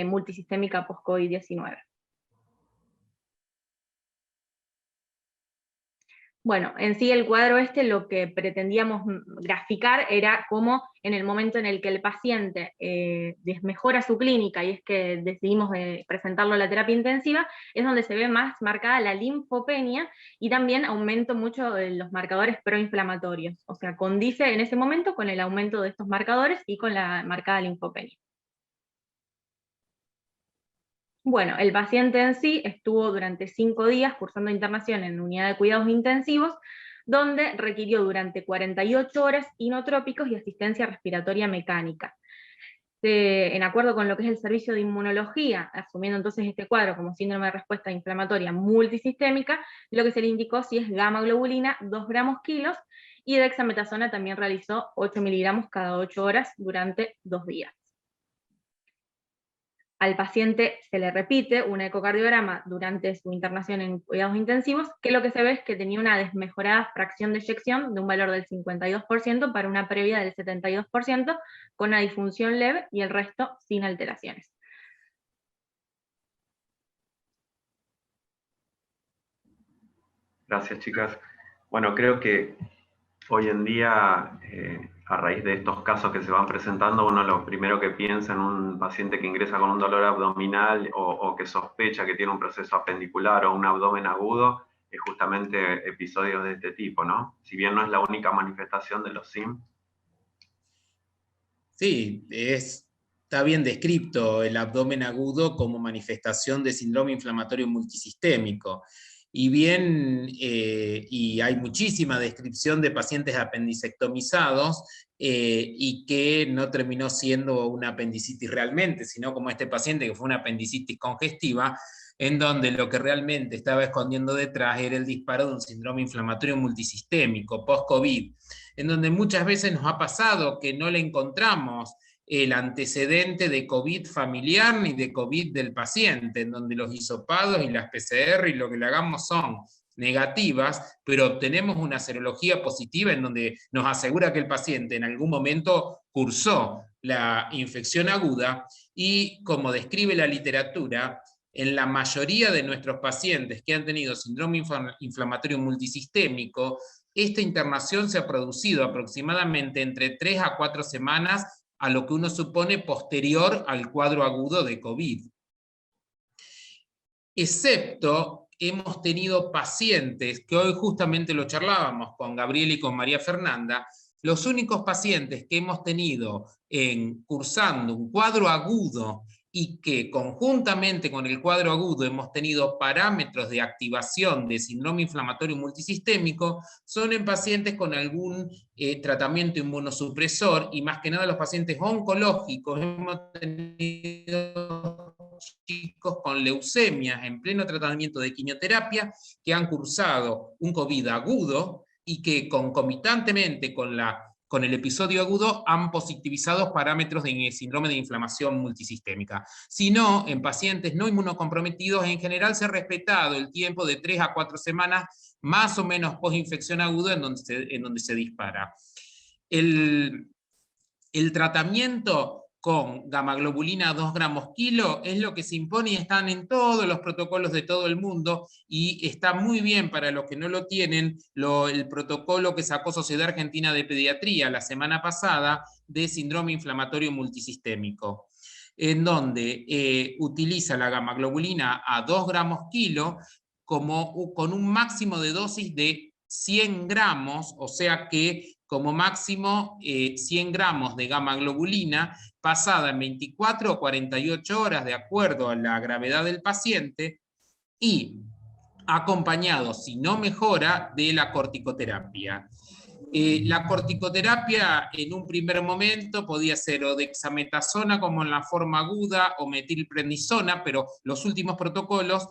multisistémica post-COVID-19. Bueno, en sí el cuadro lo que pretendíamos graficar era cómo en el momento en el que el paciente desmejora su clínica, y es que decidimos presentarlo a la terapia intensiva, es donde se ve más marcada la linfopenia, y también aumento mucho de los marcadores proinflamatorios, o sea, condice en ese momento con el aumento de estos marcadores y con la marcada linfopenia. Bueno, el paciente en sí estuvo durante 5 días cursando internación en unidad de cuidados intensivos, donde requirió durante 48 horas inotrópicos y asistencia respiratoria mecánica. En acuerdo con lo que es el servicio de inmunología, asumiendo entonces este cuadro como síndrome de respuesta inflamatoria multisistémica, lo que se le indicó sí es gamma globulina 2 gramos kilos, y dexametasona también realizó 8 miligramos cada 8 horas durante 2 días. Al paciente se le repite un ecocardiograma durante su internación en cuidados intensivos, que lo que se ve es que tenía una desmejorada fracción de eyección de un valor del 52% para una previa del 72%, con una disfunción leve y el resto sin alteraciones. Gracias, chicas. Bueno, creo que hoy en día, a raíz de estos casos que se van presentando, uno lo primero que piensa en un paciente que ingresa con un dolor abdominal o que sospecha que tiene un proceso apendicular o un abdomen agudo, es justamente episodios de este tipo, ¿no? Si bien no es la única manifestación de los SIM. Sí, está bien descrito el abdomen agudo como manifestación de síndrome inflamatorio multisistémico. Y bien, y hay muchísima descripción de pacientes apendicectomizados y que no terminó siendo una apendicitis realmente, sino como este paciente que fue una apendicitis congestiva, en donde lo que realmente estaba escondiendo detrás era el disparo de un síndrome inflamatorio multisistémico, post-COVID, en donde muchas veces nos ha pasado que no le encontramos el antecedente de COVID familiar ni de COVID del paciente, en donde los hisopados y las PCR y lo que le hagamos son negativas, pero obtenemos una serología positiva en donde nos asegura que el paciente en algún momento cursó la infección aguda, y como describe la literatura, en la mayoría de nuestros pacientes que han tenido síndrome inflamatorio multisistémico, esta internación se ha producido aproximadamente entre 3 a 4 semanas a lo que uno supone posterior al cuadro agudo de COVID. Excepto, hemos tenido pacientes, que hoy justamente lo charlábamos con Gabriel y con María Fernanda, los únicos pacientes que hemos tenido cursando un cuadro agudo y que conjuntamente con el cuadro agudo hemos tenido parámetros de activación de síndrome inflamatorio multisistémico, son en pacientes con algún tratamiento inmunosupresor, y más que nada los pacientes oncológicos. Hemos tenido chicos con leucemias en pleno tratamiento de quimioterapia que han cursado un COVID agudo y que concomitantemente con el episodio agudo han positivizado parámetros de síndrome de inflamación multisistémica. Si no, en pacientes no inmunocomprometidos, en general se ha respetado el tiempo de 3 a 4 semanas, más o menos post-infección aguda, en donde se dispara. El tratamiento con gamma-globulina 2 gramos kilo es lo que se impone y están en todos los protocolos de todo el mundo, y está muy bien para los que no lo tienen el protocolo que sacó Sociedad Argentina de Pediatría la semana pasada de síndrome inflamatorio multisistémico, en donde utiliza la gamma-globulina a 2 gramos kilo con un máximo de dosis de 100 gramos, o sea que como máximo 100 gramos de gamma globulina pasada en 24 o 48 horas de acuerdo a la gravedad del paciente, y acompañado, si no mejora, de la corticoterapia. La corticoterapia en un primer momento podía ser o dexametasona como en la forma aguda o metilprednisona, pero los últimos protocolos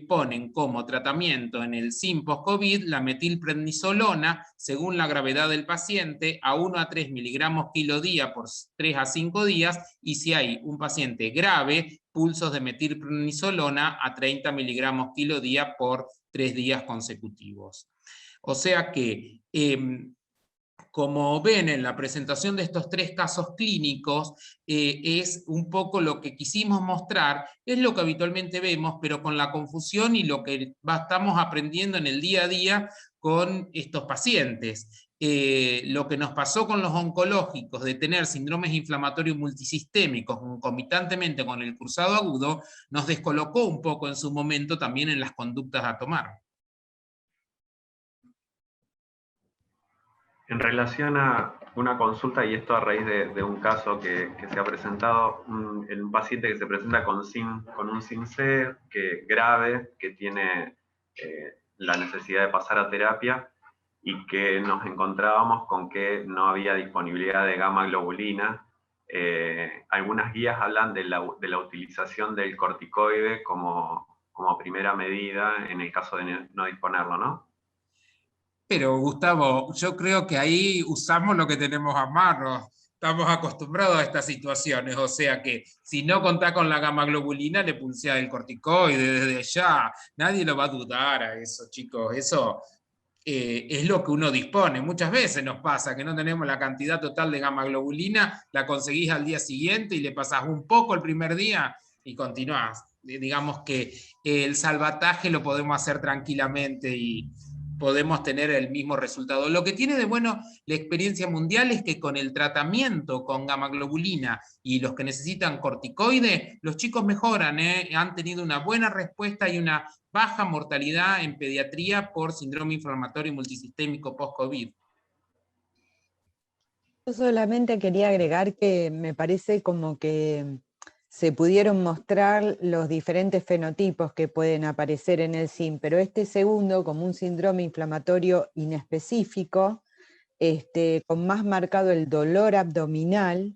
ponen como tratamiento en el SIM post-COVID la metilprednisolona, según la gravedad del paciente, a 1 a 3 miligramos kilo día por 3 a 5 días, y si hay un paciente grave, pulsos de metilprednisolona a 30 miligramos kilo día por 3 días consecutivos. O sea que, como ven en la presentación de estos 3 casos clínicos, es un poco lo que quisimos mostrar, es lo que habitualmente vemos, pero con la confusión y lo que estamos aprendiendo en el día a día con estos pacientes. Lo que nos pasó con los oncológicos, de tener síndromes inflamatorios multisistémicos concomitantemente con el cursado agudo, nos descolocó un poco en su momento también en las conductas a tomar. En relación a una consulta, y esto a raíz de un caso que se ha presentado, un paciente que se presenta con un SIM-C grave, que tiene la necesidad de pasar a terapia, y que nos encontrábamos con que no había disponibilidad de gamma globulina. Algunas guías hablan de la utilización del corticoide como primera medida en el caso de no disponerlo, ¿no? Pero Gustavo, yo creo que ahí usamos lo que tenemos a mano. Estamos acostumbrados a estas situaciones, o sea que si no contás con la gamma globulina, le pulsea el corticoide desde ya. Nadie lo va a dudar a eso, chicos. Eso es lo que uno dispone. Muchas veces nos pasa que no tenemos la cantidad total de gamma globulina, la conseguís al día siguiente y le pasás un poco el primer día y continuás. Digamos que el salvataje lo podemos hacer tranquilamente y podemos tener el mismo resultado. Lo que tiene de bueno la experiencia mundial es que con el tratamiento con gamma globulina y los que necesitan corticoide, los chicos mejoran, han tenido una buena respuesta y una baja mortalidad en pediatría por síndrome inflamatorio multisistémico post-COVID. Yo solamente quería agregar que me parece como que se pudieron mostrar los diferentes fenotipos que pueden aparecer en el SIM, pero este segundo, como un síndrome inflamatorio inespecífico, con más marcado el dolor abdominal,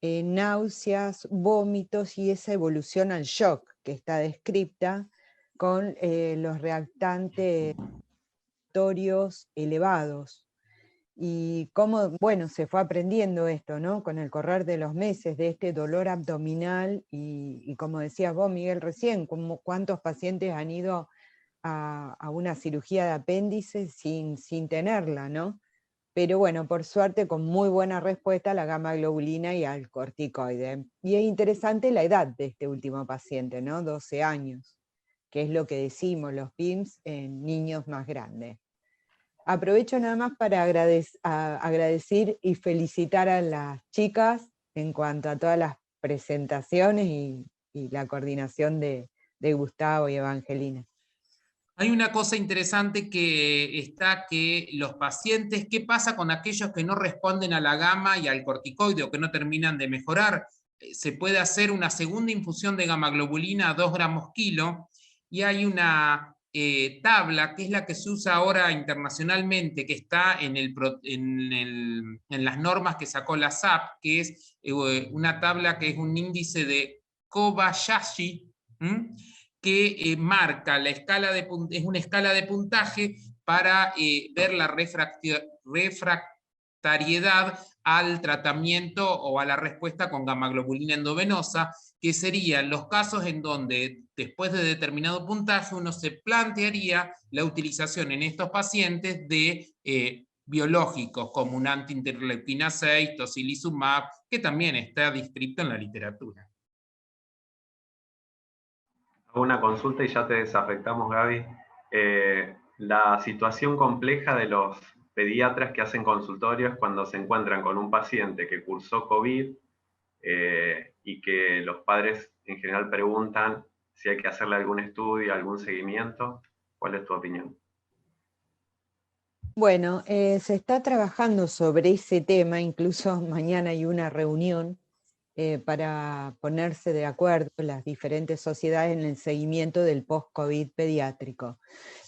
náuseas, vómitos y esa evolución al shock que está descripta con los reactantes inflamatorios elevados. Y cómo, bueno, se fue aprendiendo esto, ¿no? Con el correr de los meses, de este dolor abdominal, y como decías vos, Miguel, recién, cuántos pacientes han ido a una cirugía de apéndice sin tenerla, ¿no? Pero bueno, por suerte, con muy buena respuesta a la gamma globulina y al corticoide. Y es interesante la edad de este último paciente, ¿no? 12 años, que es lo que decimos los PIMS en niños más grandes. Aprovecho nada más para agradecer y felicitar a las chicas en cuanto a todas las presentaciones y la coordinación de Gustavo y Evangelina. Hay una cosa interesante que los pacientes, ¿qué pasa con aquellos que no responden a la gamma y al corticoide o que no terminan de mejorar? Se puede hacer una segunda infusión de gamma globulina a 2 gramos kilo, y hay una tabla, que es la que se usa ahora internacionalmente, que está en las normas que sacó la SAP, que es una tabla que es un índice de Kobayashi, que marca la escala es una escala de puntaje para ver la refractariedad al tratamiento o a la respuesta con gamma globulina endovenosa, que serían los casos en donde después de determinado puntaje uno se plantearía la utilización en estos pacientes de biológicos como un anti-interleuquina 6, tocilizumab, que también está descrito en la literatura. Hago una consulta y ya te desafectamos, Gaby. La situación compleja de los pediatras que hacen consultorios cuando se encuentran con un paciente que cursó COVID y que los padres en general preguntan si hay que hacerle algún estudio, algún seguimiento. ¿Cuál es tu opinión? Bueno, se está trabajando sobre ese tema, incluso mañana hay una reunión para ponerse de acuerdo las diferentes sociedades en el seguimiento del post-COVID pediátrico.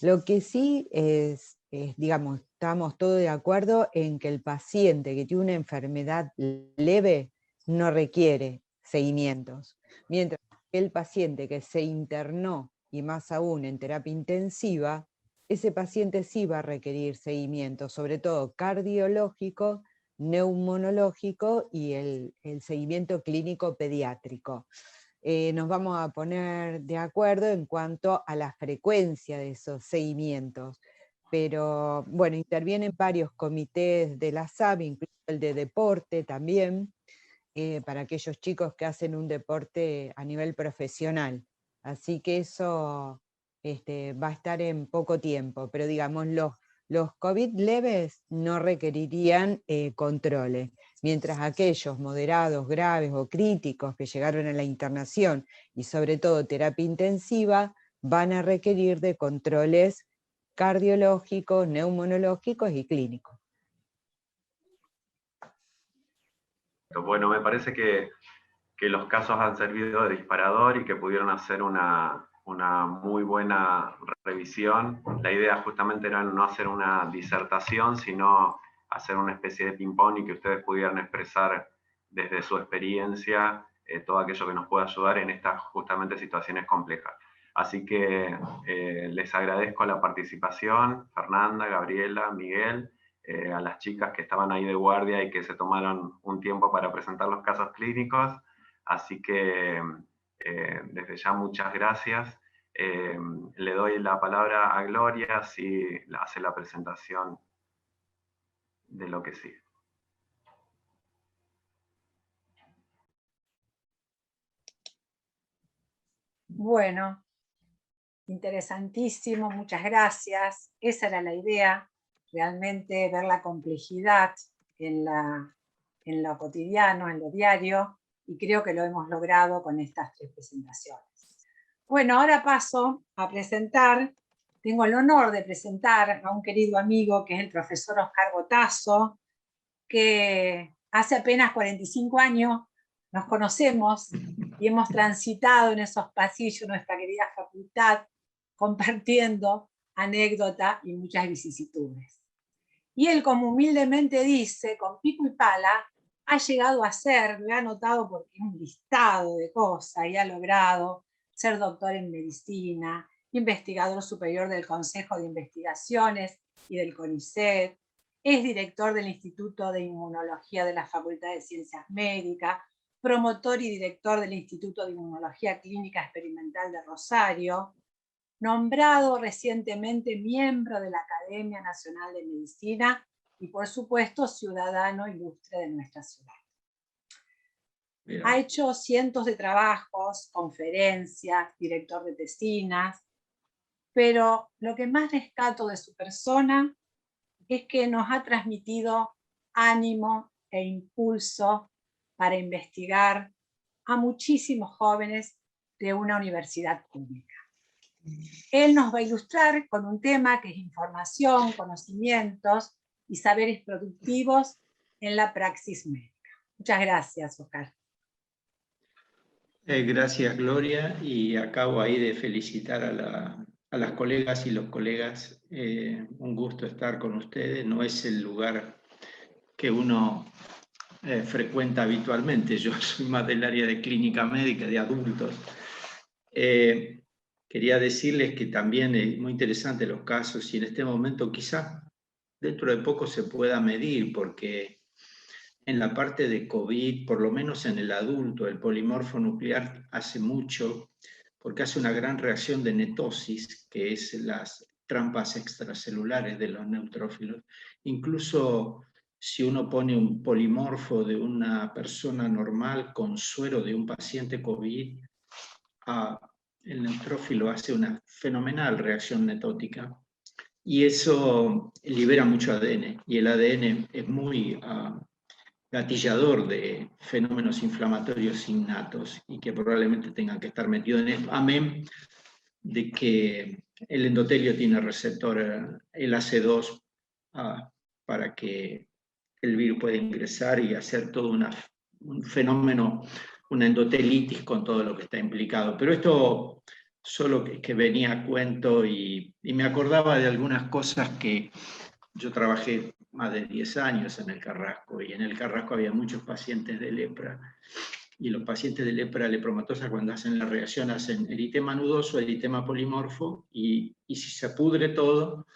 Lo que sí es, digamos, estamos todos de acuerdo en que el paciente que tiene una enfermedad leve no requiere seguimientos, mientras que el paciente que se internó y más aún en terapia intensiva, ese paciente sí va a requerir seguimiento, sobre todo cardiológico, neumonológico y el seguimiento clínico pediátrico. Nos vamos a poner de acuerdo en cuanto a la frecuencia de esos seguimientos, pero bueno, intervienen varios comités de la SAB, incluso el de deporte también, para aquellos chicos que hacen un deporte a nivel profesional. Así que eso va a estar en poco tiempo, pero digamos, los COVID leves no requerirían controles, mientras aquellos moderados, graves o críticos que llegaron a la internación y sobre todo terapia intensiva van a requerir de controles cardiológicos, neumonológicos y clínicos. Bueno, me parece que los casos han servido de disparador y que pudieron hacer una muy buena revisión. La idea justamente era no hacer una disertación, sino hacer una especie de ping-pong y que ustedes pudieran expresar desde su experiencia todo aquello que nos pueda ayudar en estas justamente situaciones complejas. Así que les agradezco la participación, Fernanda, Gabriela, Miguel, a las chicas que estaban ahí de guardia y que se tomaron un tiempo para presentar los casos clínicos. Así que desde ya muchas gracias. Le doy la palabra a Gloria si hace la presentación de lo que sigue. Bueno, interesantísimo, muchas gracias. Esa era la idea, realmente ver la complejidad en lo cotidiano, en lo diario, y creo que lo hemos logrado con estas 3 presentaciones. Bueno, ahora paso a presentar, tengo el honor de presentar a un querido amigo que es el profesor Oscar Botazo, que hace apenas 45 años nos conocemos y hemos transitado en esos pasillos de nuestra querida facultad, compartiendo anécdotas y muchas vicisitudes. Y él, como humildemente dice, con pico y pala, ha llegado a ser, lo he anotado porque es un listado de cosas, y ha logrado ser doctor en medicina, investigador superior del Consejo de Investigaciones y del CONICET, es director del Instituto de Inmunología de la Facultad de Ciencias Médicas, promotor y director del Instituto de Inmunología Clínica Experimental de Rosario, nombrado recientemente miembro de la Academia Nacional de Medicina y, por supuesto, ciudadano ilustre de nuestra ciudad. Bien. Ha hecho cientos de trabajos, conferencias, director de tesinas, pero lo que más rescato de su persona es que nos ha transmitido ánimo e impulso para investigar a muchísimos jóvenes de una universidad pública. Él nos va a ilustrar con un tema que es información, conocimientos y saberes productivos en la praxis médica. Muchas gracias, Oscar. Gracias, Gloria, y acabo ahí de felicitar a las colegas y los colegas. Un gusto estar con ustedes. No es el lugar que uno frecuenta habitualmente. Yo soy más del área de clínica médica, de adultos. Quería decirles que también es muy interesante los casos y en este momento quizá dentro de poco se pueda medir, porque en la parte de COVID, por lo menos en el adulto, el polimorfo nuclear hace mucho, porque hace una gran reacción de netosis, que es las trampas extracelulares de los neutrófilos. Incluso si uno pone un polimorfo de una persona normal con suero de un paciente COVID, el neutrófilo hace una fenomenal reacción netótica y eso libera mucho ADN, y el ADN es muy gatillador de fenómenos inflamatorios innatos y que probablemente tengan que estar metidos en él, amén de que el endotelio tiene receptor el AC2 para que el virus pueda ingresar y hacer todo un fenómeno, una endotelitis con todo lo que está implicado. Pero esto solo que venía a cuento y me acordaba de algunas cosas que yo trabajé más de 10 años en el Carrasco, y en el Carrasco había muchos pacientes de lepra. y los pacientes de lepra lepromatosa cuando hacen la reacción hacen eritema nudoso, eritema polimorfo, y si se pudre todo,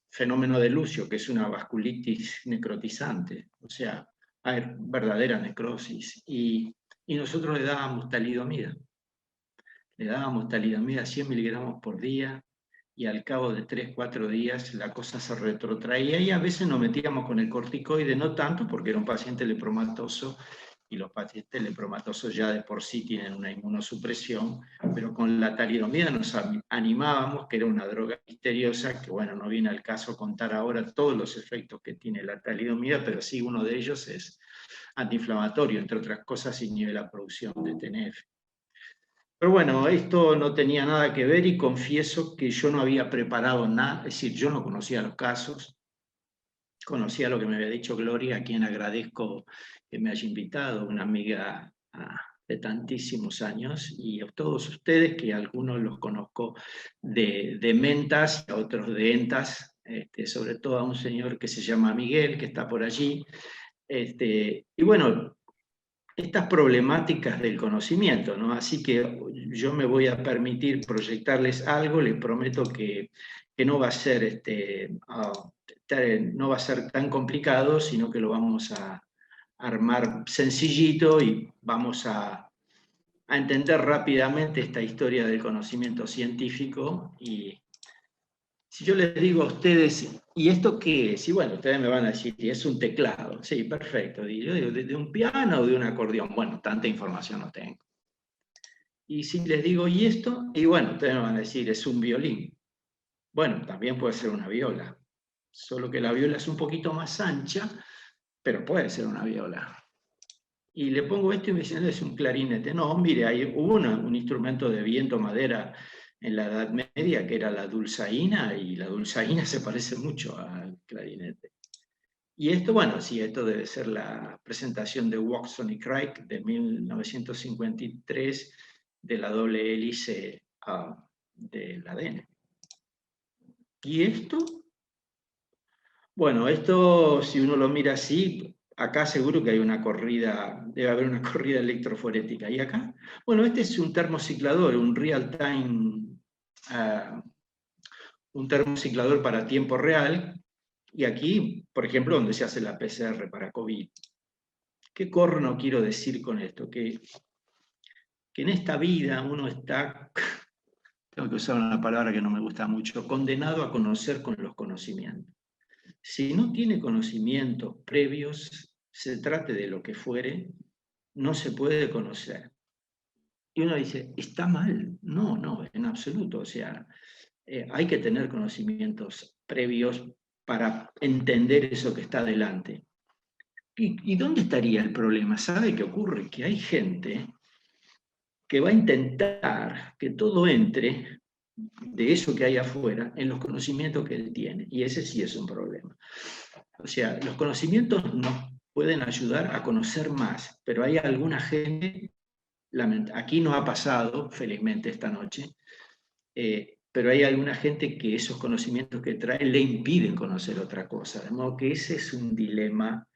fenómeno de Lucio, que es una vasculitis necrotizante, o sea, hay verdadera necrosis, y nosotros le dábamos talidomida. Le dábamos talidomida 100 miligramos por día, y al cabo de 3-4 días la cosa se retrotraía, y a veces nos metíamos con el corticoide, no tanto, porque era un paciente lepromatoso, y los pacientes lepromatosos ya de por sí tienen una inmunosupresión, pero con la talidomida nos animábamos, que era una droga misteriosa, que bueno, no viene al caso contar ahora todos los efectos que tiene la talidomida, pero sí uno de ellos es antiinflamatorio, entre otras cosas inhibe la producción de TNF. Pero bueno, esto no tenía nada que ver, y confieso que yo no había preparado nada, es decir, yo no conocía los casos, conocía lo que me había dicho Gloria, a quien agradezco que me haya invitado, una amiga de tantísimos años, y a todos ustedes, que algunos los conozco de mentas, a otros de entas, sobre todo a un señor que se llama Miguel, que está por allí. Y bueno, estas problemáticas del conocimiento, ¿no? Así que yo me voy a permitir proyectarles algo, les prometo que no va a ser, no va a ser tan complicado, sino que lo vamos a armar sencillito, y vamos a entender rápidamente esta historia del conocimiento científico. Y si yo les digo a ustedes, ¿y esto qué es? Y bueno, ustedes me van a decir, es un teclado. Sí, perfecto. Y yo digo, ¿de un piano o de un acordeón? Bueno, tanta información no tengo. Y si les digo, ¿y esto? Y bueno, ustedes me van a decir, es un violín. Bueno, también puede ser una viola. Solo que la viola es un poquito más ancha, pero puede ser una viola. Y le pongo esto y me dicen, es un clarinete. No, mire, hubo un instrumento de viento, madera, en la Edad Media, que era la dulzaina, y la dulzaina se parece mucho al clarinete. Y esto, bueno, sí, esto debe ser la presentación de Watson y Crick de 1953, de la doble hélice del ADN. ¿Y esto? Bueno, esto, si uno lo mira así, acá seguro que hay una corrida, debe haber una corrida electroforética. ¿Y acá? Bueno, este es un termociclador, un real-time, un termociclador para tiempo real. Y aquí, por ejemplo, donde se hace la PCR para COVID. ¿Qué corno quiero decir con esto? Que en esta vida uno está, tengo que usar una palabra que no me gusta mucho, condenado a conocer con los conocimientos. Si no tiene conocimientos previos, se trate de lo que fuere, no se puede conocer. Y uno dice, ¿está mal? No, no, en absoluto. O sea, hay que tener conocimientos previos para entender eso que está delante. ¿Y dónde estaría el problema? ¿Sabe qué ocurre? Que hay gente que va a intentar que todo entre de eso que hay afuera en los conocimientos que él tiene. Y ese sí es un problema. O sea, los conocimientos nos pueden ayudar a conocer más, pero hay alguna gente, aquí no ha pasado, felizmente esta noche, pero hay alguna gente que esos conocimientos que trae le impiden conocer otra cosa. De modo que ese es un dilema,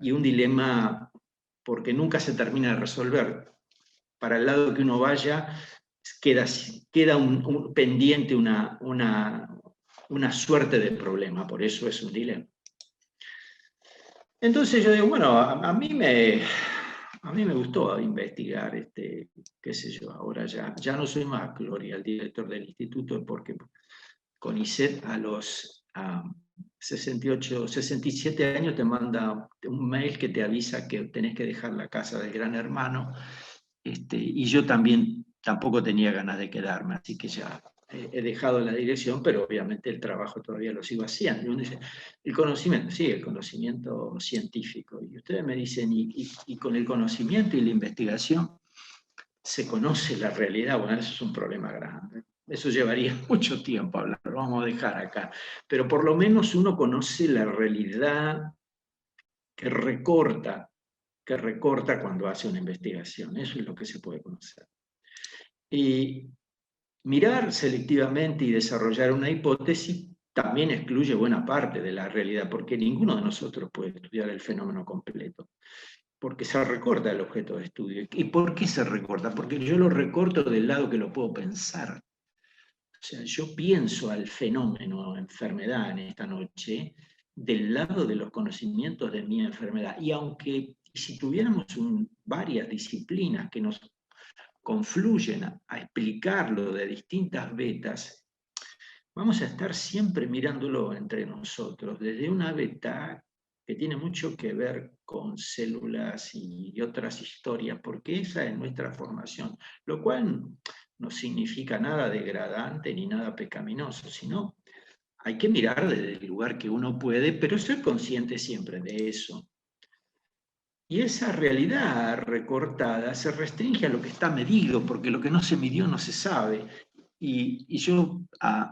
y un dilema porque nunca se termina de resolver. Para el lado que uno vaya, queda un pendiente, una suerte de problema, por eso es un dilema. Entonces yo digo, bueno, a mí me gustó investigar, qué sé yo, ahora ya no soy más, Gloria, el director del instituto, porque CONICET a los 67 años te manda un mail que te avisa que tenés que dejar la casa del Gran Hermano, y yo tampoco tenía ganas de quedarme, así que ya he dejado la dirección, pero obviamente el trabajo todavía lo sigo haciendo. Y uno dice, el conocimiento, sí, el conocimiento científico. Y ustedes me dicen, y con el conocimiento y la investigación se conoce la realidad. Bueno, eso es un problema grande. Eso llevaría mucho tiempo hablar, lo vamos a dejar acá. Pero por lo menos uno conoce la realidad que recorta cuando hace una investigación. Eso es lo que se puede conocer. Y mirar selectivamente y desarrollar una hipótesis también excluye buena parte de la realidad, porque ninguno de nosotros puede estudiar el fenómeno completo. porque se recorta el objeto de estudio. ¿Y por qué se recorta? Porque yo lo recorto del lado que lo puedo pensar. O sea, yo pienso al fenómeno enfermedad en esta noche del lado de los conocimientos de mi enfermedad. Y aunque si tuviéramos varias disciplinas que nos confluyen a explicarlo de distintas vetas, vamos a estar siempre mirándolo entre nosotros, desde una beta que tiene mucho que ver con células y otras historias, porque esa es nuestra formación, lo cual no significa nada degradante ni nada pecaminoso, sino hay que mirar desde el lugar que uno puede, pero ser consciente siempre de eso. Y esa realidad recortada se restringe a lo que está medido, porque lo que no se midió no se sabe. Y yo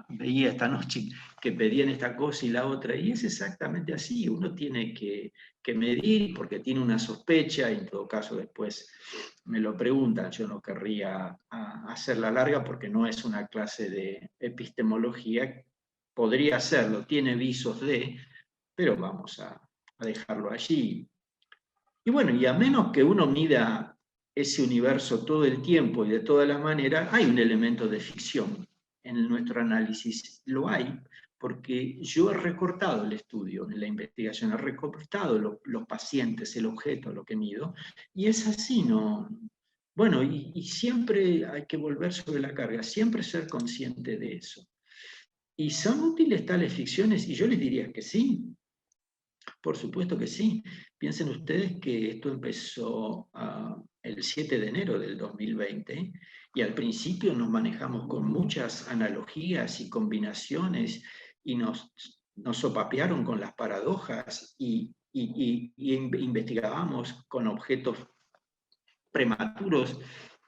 veía esta noche que pedían esta cosa y la otra, y es exactamente así. Uno tiene que medir porque tiene una sospecha, y en todo caso después me lo preguntan. Yo no querría hacerla larga porque no es una clase de epistemología. Podría serlo, tiene visos de, pero vamos a dejarlo allí. Y bueno, y a menos que uno mida ese universo todo el tiempo y de todas las maneras, hay un elemento de ficción en nuestro análisis. Lo hay, porque yo he recortado el estudio en la investigación, he recortado los pacientes, el objeto, lo que mido, y es así, ¿no? Bueno, y siempre hay que volver sobre la carga, siempre ser consciente de eso. ¿Y son útiles tales ficciones? Y yo les diría que sí. Por supuesto que sí. Piensen ustedes que esto empezó el 7 de enero del 2020 y al principio nos manejamos con muchas analogías y combinaciones y nos sopapearon con las paradojas y investigábamos con objetos prematuros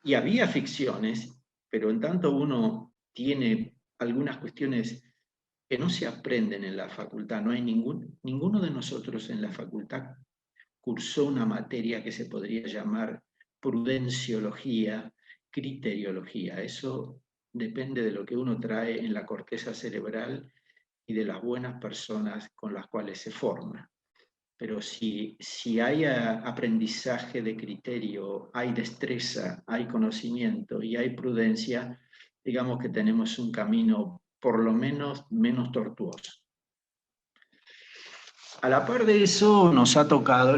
y había ficciones, pero en tanto uno tiene algunas cuestiones que no se aprenden en la facultad. No hay ninguno de nosotros en la facultad cursó una materia que se podría llamar prudenciología, criteriología. Eso depende de lo que uno trae en la corteza cerebral y de las buenas personas con las cuales se forma. Pero si hay aprendizaje de criterio, hay destreza, hay conocimiento y hay prudencia, digamos que tenemos un camino por lo menos tortuoso. A la par de eso nos ha tocado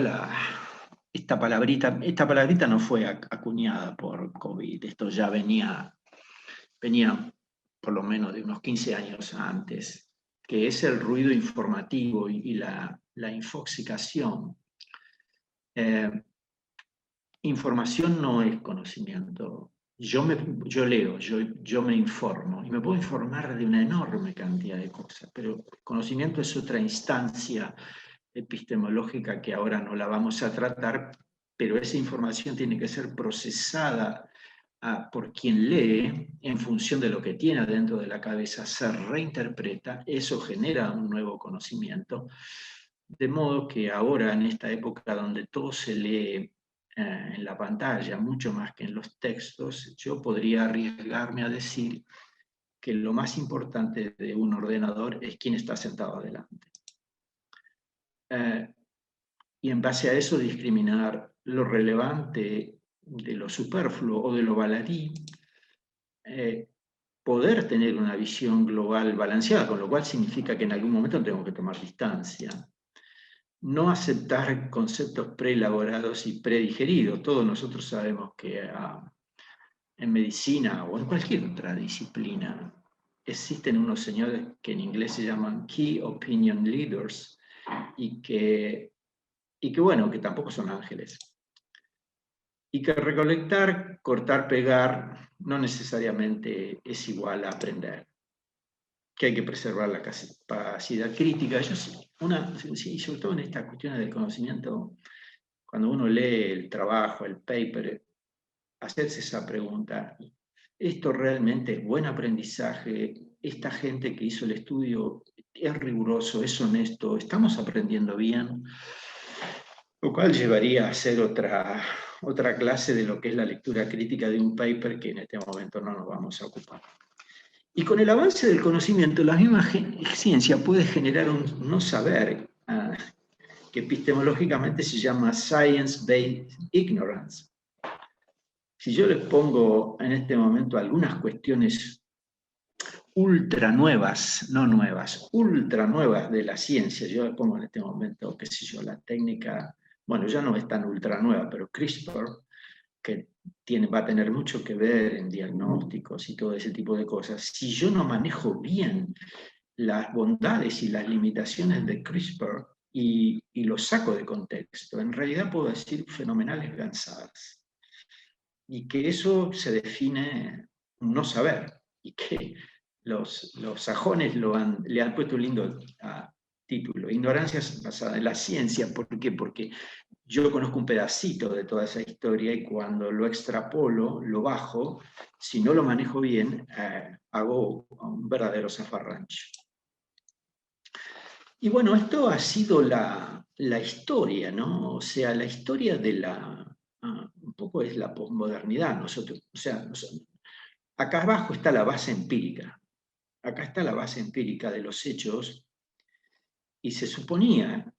esta palabrita no fue acuñada por COVID, esto ya venía por lo menos de unos 15 años antes, que es el ruido informativo y la infoxicación. Información no es conocimiento. Yo leo, yo me informo, y me puedo informar de una enorme cantidad de cosas, pero conocimiento es otra instancia epistemológica que ahora no la vamos a tratar, pero esa información tiene que ser procesada por quien lee en función de lo que tiene dentro de la cabeza, se reinterpreta, eso genera un nuevo conocimiento, de modo que ahora en esta época donde todo se lee en la pantalla, mucho más que en los textos, yo podría arriesgarme a decir que lo más importante de un ordenador es quién está sentado adelante. Y en base a eso discriminar lo relevante de lo superfluo o de lo baladí, poder tener una visión global balanceada, con lo cual significa que en algún momento tengo que tomar distancia. No aceptar conceptos preelaborados y predigeridos. Todos nosotros sabemos que en medicina o en cualquier otra disciplina existen unos señores que en inglés se llaman Key Opinion Leaders y que bueno, que tampoco son ángeles. Y que recolectar, cortar, pegar no necesariamente es igual a aprender. Que hay que preservar la capacidad crítica. Sí, sobre todo en estas cuestiones del conocimiento, cuando uno lee el trabajo, el paper, hacerse esa pregunta, ¿esto realmente es buen aprendizaje? ¿Esta gente que hizo el estudio es riguroso, es honesto? ¿Estamos aprendiendo bien? Lo cual llevaría a hacer otra clase de lo que es la lectura crítica de un paper que en este momento no nos vamos a ocupar. Y con el avance del conocimiento, la misma ciencia puede generar un no saber que epistemológicamente se llama Science-Based Ignorance. Si yo les pongo en este momento algunas cuestiones ultra nuevas, no nuevas, ultra nuevas de la ciencia, yo les pongo en este momento, qué sé yo, la técnica, bueno, ya no es tan ultra nueva, pero CRISPR, que va a tener mucho que ver en diagnósticos y todo ese tipo de cosas. Si yo no manejo bien las bondades y las limitaciones de CRISPR y lo saco de contexto, en realidad puedo decir fenomenales gansadas. Y que eso se define un no saber, y que los sajones le han puesto un lindo título, ignorancias basadas en la ciencia. ¿Por qué? Porque yo conozco un pedacito de toda esa historia y cuando lo extrapolo, lo bajo, si no lo manejo bien, hago un verdadero zafarrancho. Y bueno, esto ha sido la historia, ¿no? O sea, la historia de un poco es la posmodernidad. Acá abajo está la base empírica. Acá está la base empírica de los hechos y se suponía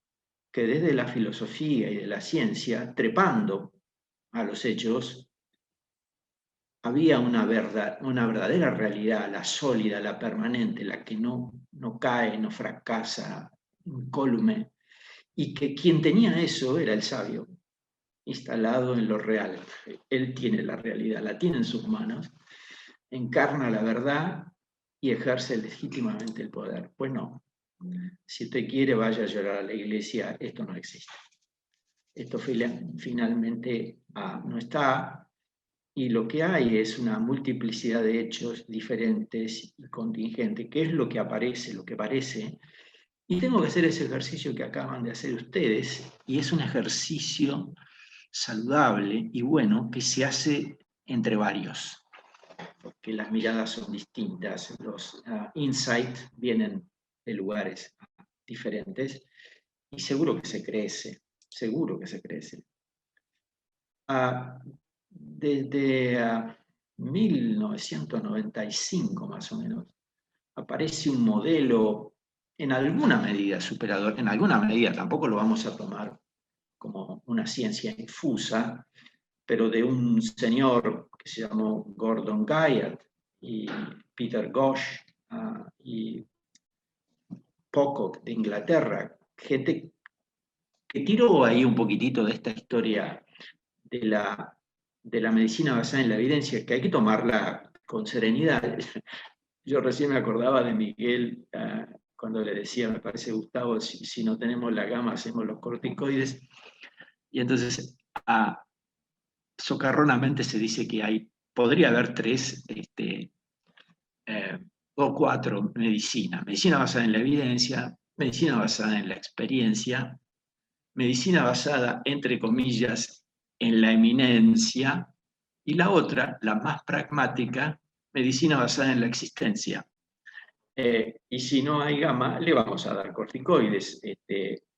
que desde la filosofía y de la ciencia, trepando a los hechos, había una verdadera realidad, la sólida, la permanente, la que no cae, no fracasa, incólume, y que quien tenía eso era el sabio, instalado en lo real. Él tiene la realidad, la tiene en sus manos, encarna la verdad y ejerce legítimamente el poder. Pues no, si usted quiere vaya a llorar a la iglesia, esto no existe. Esto finalmente no está, y lo que hay es una multiplicidad de hechos diferentes y contingentes, que es lo que aparece, lo que parece. Y tengo que hacer ese ejercicio que acaban de hacer ustedes, y es un ejercicio saludable y bueno que se hace entre varios, porque las miradas son distintas, los insights vienen de lugares diferentes, y seguro que se crece, seguro que se crece. Desde 1995 más o menos, aparece un modelo en alguna medida superador, en alguna medida, tampoco lo vamos a tomar como una ciencia infusa, pero de un señor que se llamó Gordon Guyatt y Peter Ghosh y Pocock de Inglaterra, gente que tiró ahí un poquitito de esta historia de la medicina basada en la evidencia, que hay que tomarla con serenidad. Yo recién me acordaba de Miguel cuando le decía, me parece, Gustavo, si no tenemos la gama, hacemos los corticoides. Y entonces, socarronamente se dice que podría haber 3 o 4 medicinas. Medicina basada en la evidencia, medicina basada en la experiencia, medicina basada, entre comillas, en la eminencia, y la otra, la más pragmática, medicina basada en la existencia. Y si no hay gama, le vamos a dar corticoides.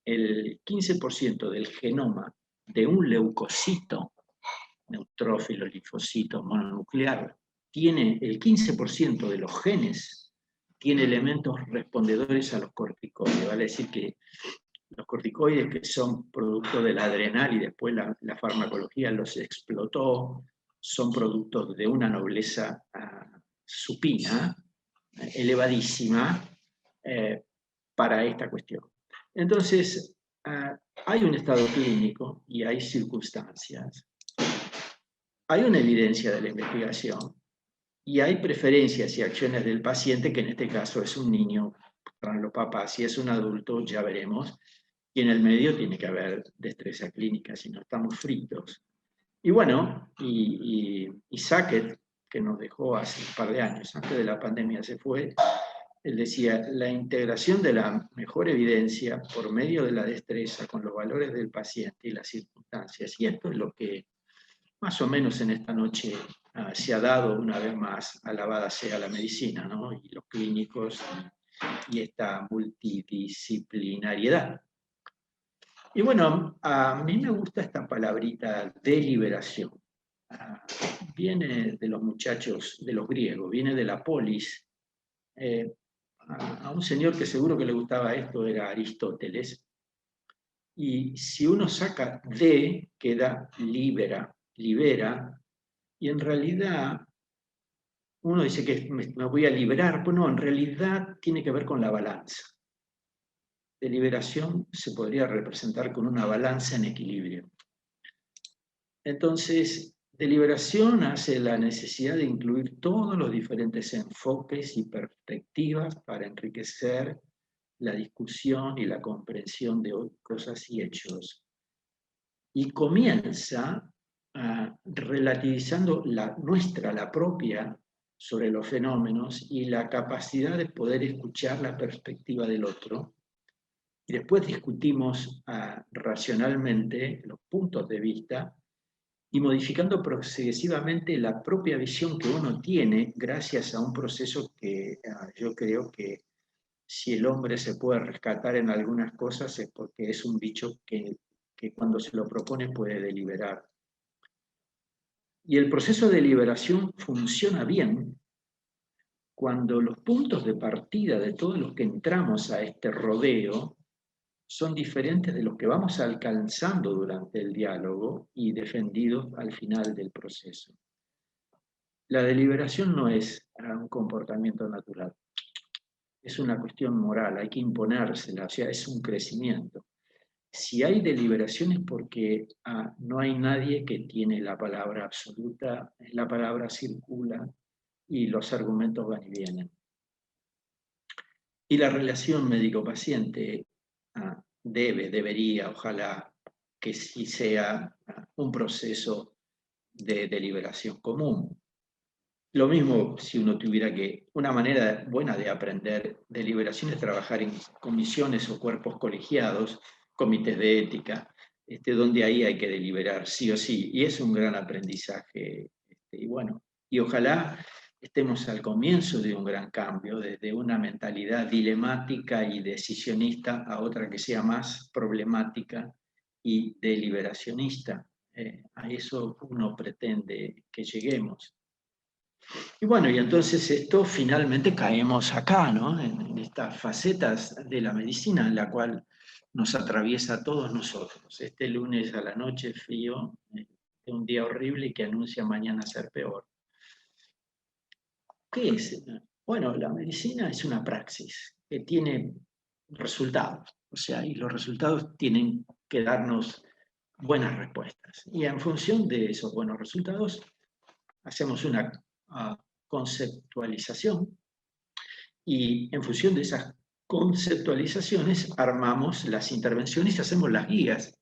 El 15% del genoma de un leucocito, neutrófilo, linfocito, mononuclear, tiene el 15% de los genes, tiene elementos respondedores a los corticoides. Vale decir que los corticoides, que son producto de la adrenal y después la farmacología los explotó, son productos de una nobleza supina, elevadísima, para esta cuestión. Entonces, hay un estado clínico y hay circunstancias. Hay una evidencia de la investigación y hay preferencias y acciones del paciente, que en este caso es un niño para los papás. Si es un adulto, ya veremos. Y en el medio tiene que haber destreza clínica, si no estamos fritos. Y bueno, y Sackett, que nos dejó hace un par de años, antes de la pandemia se fue, él decía, la integración de la mejor evidencia por medio de la destreza con los valores del paciente y las circunstancias. Y esto es lo que más o menos en esta noche se ha dado una vez más, alabada sea la medicina, ¿no? Y los clínicos y esta multidisciplinariedad. Y bueno, a mí me gusta esta palabrita deliberación. Viene de los muchachos, de los griegos, viene de la polis. A un señor que seguro que le gustaba esto era Aristóteles, Y si uno saca de, queda libera, y en realidad uno dice que me voy a liberar, pues no, en realidad tiene que ver con la balanza. Deliberación se podría representar con una balanza en equilibrio. Entonces, deliberación hace la necesidad de incluir todos los diferentes enfoques y perspectivas para enriquecer la discusión y la comprensión de cosas y hechos. Y comienza relativizando la propia, sobre los fenómenos y la capacidad de poder escuchar la perspectiva del otro. Y después discutimos racionalmente los puntos de vista y modificando progresivamente la propia visión que uno tiene gracias a un proceso que yo creo que si el hombre se puede rescatar en algunas cosas es porque es un bicho que cuando se lo propone puede deliberar. Y el proceso de liberación funciona bien cuando los puntos de partida de todos los que entramos a este rodeo son diferentes de los que vamos alcanzando durante el diálogo y defendidos al final del proceso. La deliberación no es un comportamiento natural, es una cuestión moral, hay que imponérsela, o sea, es un crecimiento. Si hay deliberación es porque no hay nadie que tiene la palabra absoluta, la palabra circula y los argumentos van y vienen. Y la relación médico-paciente debería, ojalá, que sí sea un proceso de deliberación común. Lo mismo si uno tuviera una manera buena de aprender deliberación es trabajar en comisiones o cuerpos colegiados, comités de ética, donde ahí hay que deliberar sí o sí, y es un gran aprendizaje. Y bueno, y ojalá estemos al comienzo de un gran cambio, desde una mentalidad dilemática y decisionista a otra que sea más problemática y deliberacionista. A eso uno pretende que lleguemos. Y bueno, y entonces esto finalmente caemos acá, ¿no? En estas facetas de la medicina en la cual nos atraviesa a todos nosotros. Este lunes a la noche frío, un día horrible y que anuncia mañana ser peor. ¿Qué es? Bueno, la medicina es una praxis que tiene resultados, o sea, y los resultados tienen que darnos buenas respuestas. Y en función de esos buenos resultados, hacemos una conceptualización y en función de esas conceptualizaciones armamos las intervenciones y hacemos las guías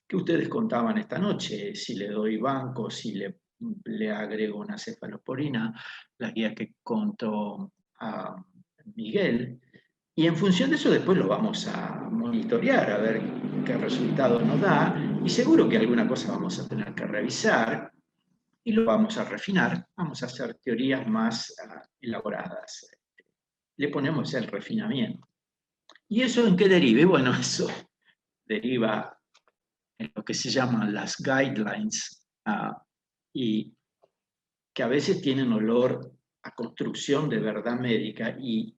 que ustedes contaban esta noche. Si le doy banco, si le agrego una cefalosporina, las guías que contó a Miguel. Y en función de eso después lo vamos a monitorear, a ver qué resultado nos da. Y seguro que alguna cosa vamos a tener que revisar y lo vamos a refinar. Vamos a hacer teorías más elaboradas. Le ponemos el refinamiento. ¿Y eso en qué deriva? Bueno, eso deriva en lo que se llaman las guidelines, y que a veces tienen olor a construcción de verdad médica, y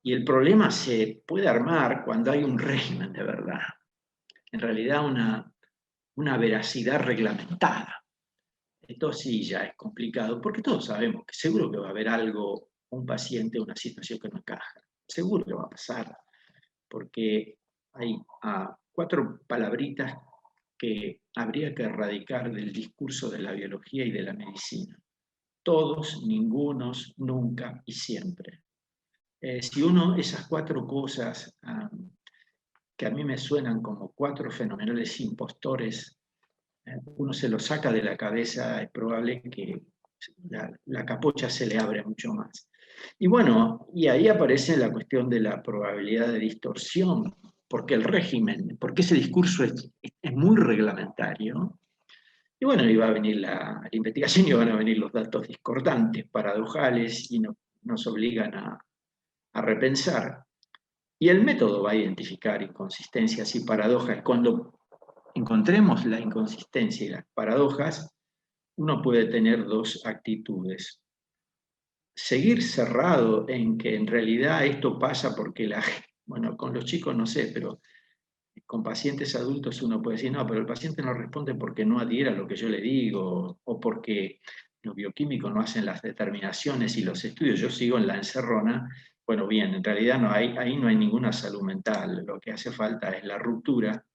el problema se puede armar cuando hay un régimen de verdad. En realidad una veracidad reglamentada. Esto sí ya es complicado, porque todos sabemos que seguro que va a haber algo, un paciente, una situación que no encaja. Seguro que va a pasar, porque hay 4 palabritas que habría que erradicar del discurso de la biología y de la medicina. Todos, ningunos, nunca y siempre. Si uno, esas 4 cosas que a mí me suenan como 4 fenomenales impostores, uno se lo saca de la cabeza, es probable que la capocha se le abra mucho más. Y bueno, y ahí aparece la cuestión de la probabilidad de distorsión, porque el régimen, porque ese discurso es muy reglamentario. Y bueno, y va a venir la investigación y van a venir los datos discordantes, paradojales, y nos obligan a repensar. Y el método va a identificar inconsistencias y paradojas. Cuando encontremos la inconsistencia y las paradojas, uno puede tener 2 actitudes. Seguir cerrado en que en realidad esto pasa porque bueno, con los chicos no sé, pero con pacientes adultos uno puede decir, no, pero el paciente no responde porque no adhiere a lo que yo le digo, o porque los bioquímicos no hacen las determinaciones y los estudios, yo sigo en la encerrona. Bueno, bien, en realidad ahí no hay ninguna salud mental, lo que hace falta es la ruptura,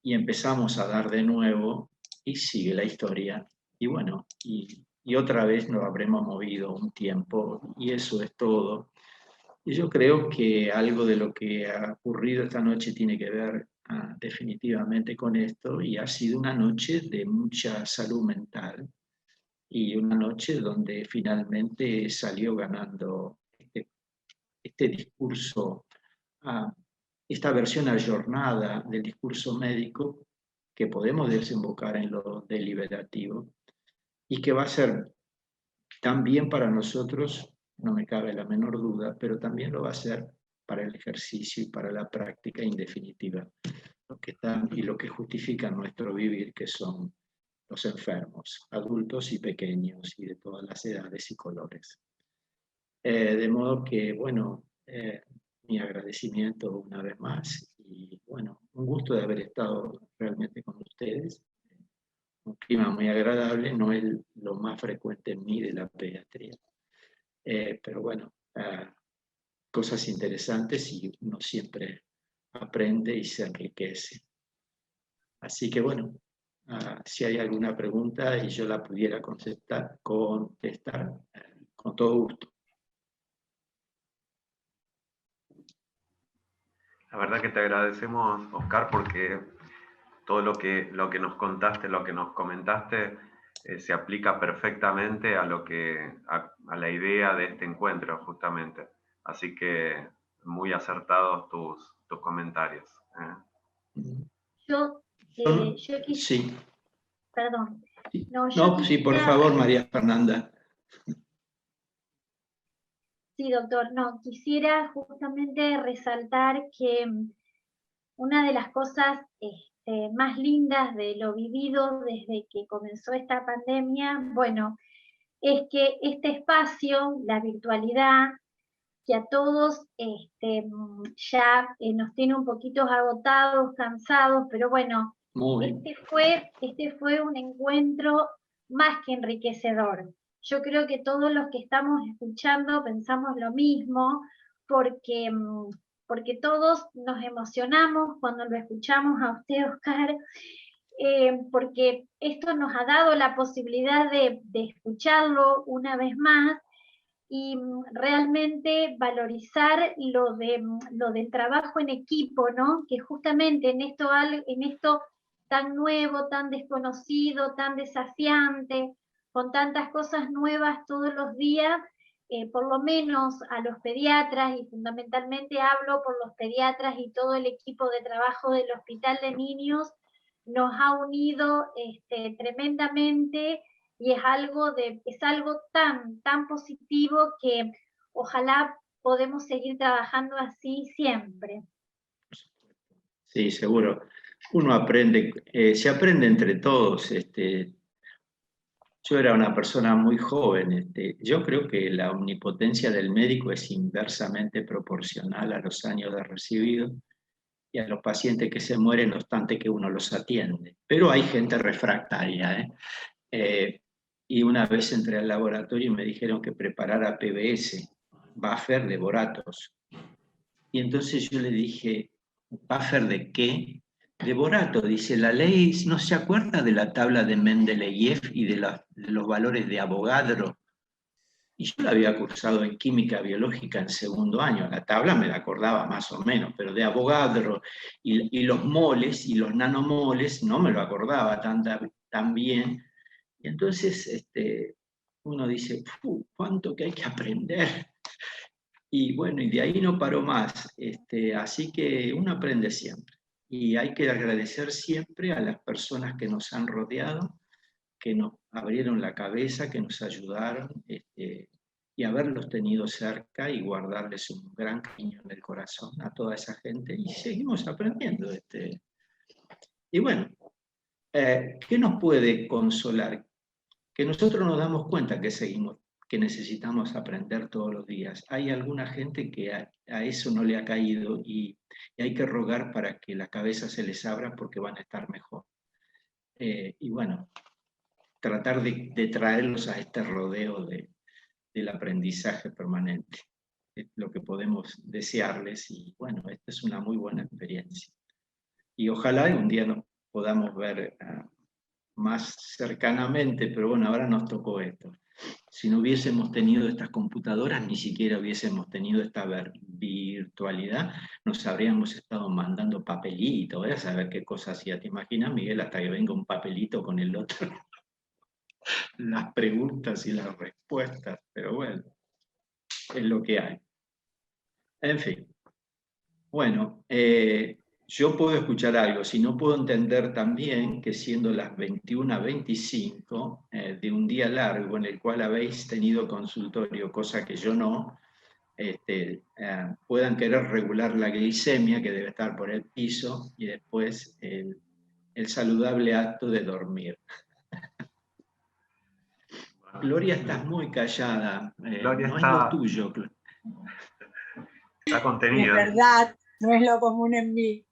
y empezamos a dar de nuevo, y sigue la historia, y bueno, y otra vez nos habremos movido un tiempo, y eso es todo. Y yo creo que algo de lo que ha ocurrido esta noche tiene que ver definitivamente con esto, y ha sido una noche de mucha salud mental, y una noche donde finalmente salió ganando este discurso, esta versión ayornada del discurso médico, que podemos desembocar en lo deliberativo, y que va a ser también para nosotros, no me cabe la menor duda, pero también lo va a ser para el ejercicio y para la práctica, en definitiva, lo que justifica nuestro vivir, que son los enfermos, adultos y pequeños, y de todas las edades y colores. De modo que, bueno, mi agradecimiento una vez más, y bueno, un gusto de haber estado realmente con ustedes. Un clima muy agradable, no es lo más frecuente en mí de la pediatría. Pero bueno, cosas interesantes, y uno siempre aprende y se enriquece. Así que bueno, si hay alguna pregunta y yo la pudiera contestar con todo gusto. La verdad que te agradecemos, Oscar, porque todo lo que nos contaste, lo que nos comentaste, se aplica perfectamente a la idea de este encuentro, justamente. Así que muy acertados tus comentarios. Yo quisiera... Sí. Perdón. No, sí, por favor, María Fernanda. Sí, doctor. No, quisiera justamente resaltar que una de las cosas más lindas de lo vivido desde que comenzó esta pandemia, bueno, es que este espacio, la virtualidad, que a todos ya nos tiene un poquito agotados, cansados, pero bueno, este fue un encuentro más que enriquecedor. Yo creo que todos los que estamos escuchando pensamos lo mismo, porque todos nos emocionamos cuando lo escuchamos a usted, Oscar, porque esto nos ha dado la posibilidad de escucharlo una vez más, y realmente valorizar lo del trabajo en equipo, ¿no? Que justamente en esto tan nuevo, tan desconocido, tan desafiante, con tantas cosas nuevas todos los días, por lo menos a los pediatras, y fundamentalmente hablo por los pediatras y todo el equipo de trabajo del Hospital de Niños, nos ha unido tremendamente, y es algo tan positivo que ojalá podemos seguir trabajando así siempre. Sí, seguro. Uno aprende, se aprende entre todos. Yo era una persona muy joven. Yo creo que la omnipotencia del médico es inversamente proporcional a los años de recibido y a los pacientes que se mueren, no obstante que uno los atiende. Pero hay gente refractaria, y una vez entré al laboratorio y me dijeron que preparara PBS, buffer de boratos. Y entonces yo le dije, ¿buffer de qué? De borato. Dice, la ley no se acuerda de la tabla de Mendeleev y de los valores de Avogadro. Y yo la había cursado en química biológica en segundo año. La tabla me la acordaba más o menos, pero de Avogadro y los moles y los nanomoles no me lo acordaba tan bien. Y entonces uno dice, ¿cuánto que hay que aprender? Y bueno, y de ahí no paró más. Así que uno aprende siempre. Y hay que agradecer siempre a las personas que nos han rodeado, que nos abrieron la cabeza, que nos ayudaron, y haberlos tenido cerca y guardarles un gran cariño en el corazón a toda esa gente. Y seguimos aprendiendo. Y bueno, ¿qué nos puede consolar? Que nosotros nos damos cuenta que seguimos que necesitamos aprender todos los días. Hay alguna gente que a eso no le ha caído y hay que rogar para que la cabeza se les abra porque van a estar mejor. Y bueno, tratar de traerlos a este rodeo del aprendizaje permanente. Es lo que podemos desearles y bueno, esta es una muy buena experiencia. Y ojalá un día nos podamos ver más cercanamente, pero bueno, ahora nos tocó esto. Si no hubiésemos tenido estas computadoras, ni siquiera hubiésemos tenido esta virtualidad, nos habríamos estado mandando papelitos, a saber qué cosa hacía. ¿Te imaginas, Miguel, hasta que venga un papelito con el otro? Las preguntas y las respuestas, pero bueno, es lo que hay. En fin, bueno, yo puedo escuchar algo, si no puedo entender también que siendo las 21:25 de un día largo en el cual habéis tenido consultorio, cosa que yo no, puedan querer regular la glicemia que debe estar por el piso y después el saludable acto de dormir. Gloria, estás muy callada, Gloria no está, es lo tuyo. está contenida. Es verdad, no es lo común en mí.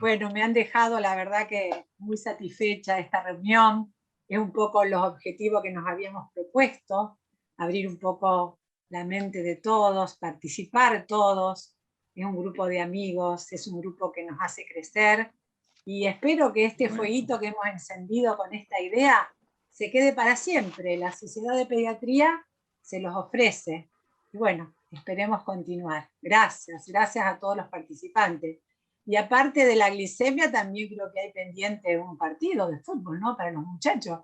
Bueno, me han dejado, la verdad, que muy satisfecha esta reunión. Es un poco los objetivos que nos habíamos propuesto, abrir un poco la mente de todos, participar todos. Es un grupo de amigos, es un grupo que nos hace crecer y espero que este fueguito que hemos encendido con esta idea se quede para siempre. La Sociedad de Pediatría se los ofrece. Y bueno, esperemos continuar. Gracias, gracias a todos los participantes. Y aparte de la glicemia, también creo que hay pendiente un partido de fútbol, ¿no? Para los muchachos.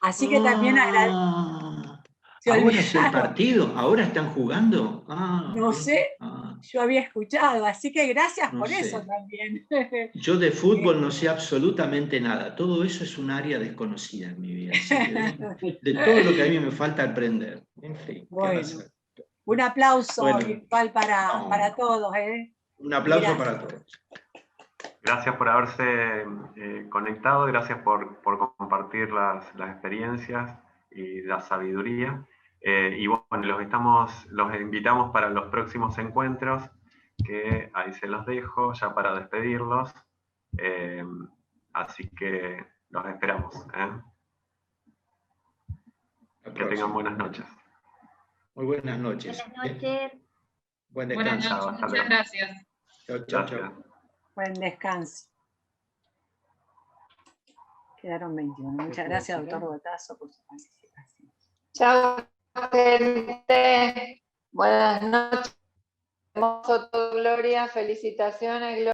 Así que también ¿Ahora es el partido? ¿Ahora están jugando? No sé, yo había escuchado, así que gracias No por sé. eso también. Yo de fútbol no sé absolutamente nada. Todo eso es un área desconocida en mi vida. Así que de todo lo que a mí me falta aprender. En fin, bueno, ¿qué va a ser? Un aplauso virtual para todos. Un aplauso Gracias. para todos. Gracias por haberse conectado, gracias por compartir las experiencias y la sabiduría. Y bueno, los invitamos para los próximos encuentros, que ahí se los dejo ya para despedirlos. Así que los esperamos. Que tengan buenas noches. Muy buenas noches. Buenas noches. Buen Buenas descanso. noches, muchas gracias. Chao, chao, chao. Buen descanso. Quedaron 21. Muchas gracias, doctor Botazo, por su participación. Chao, gente. Buenas noches. Hermoso todo, Gloria. Felicitaciones, Gloria.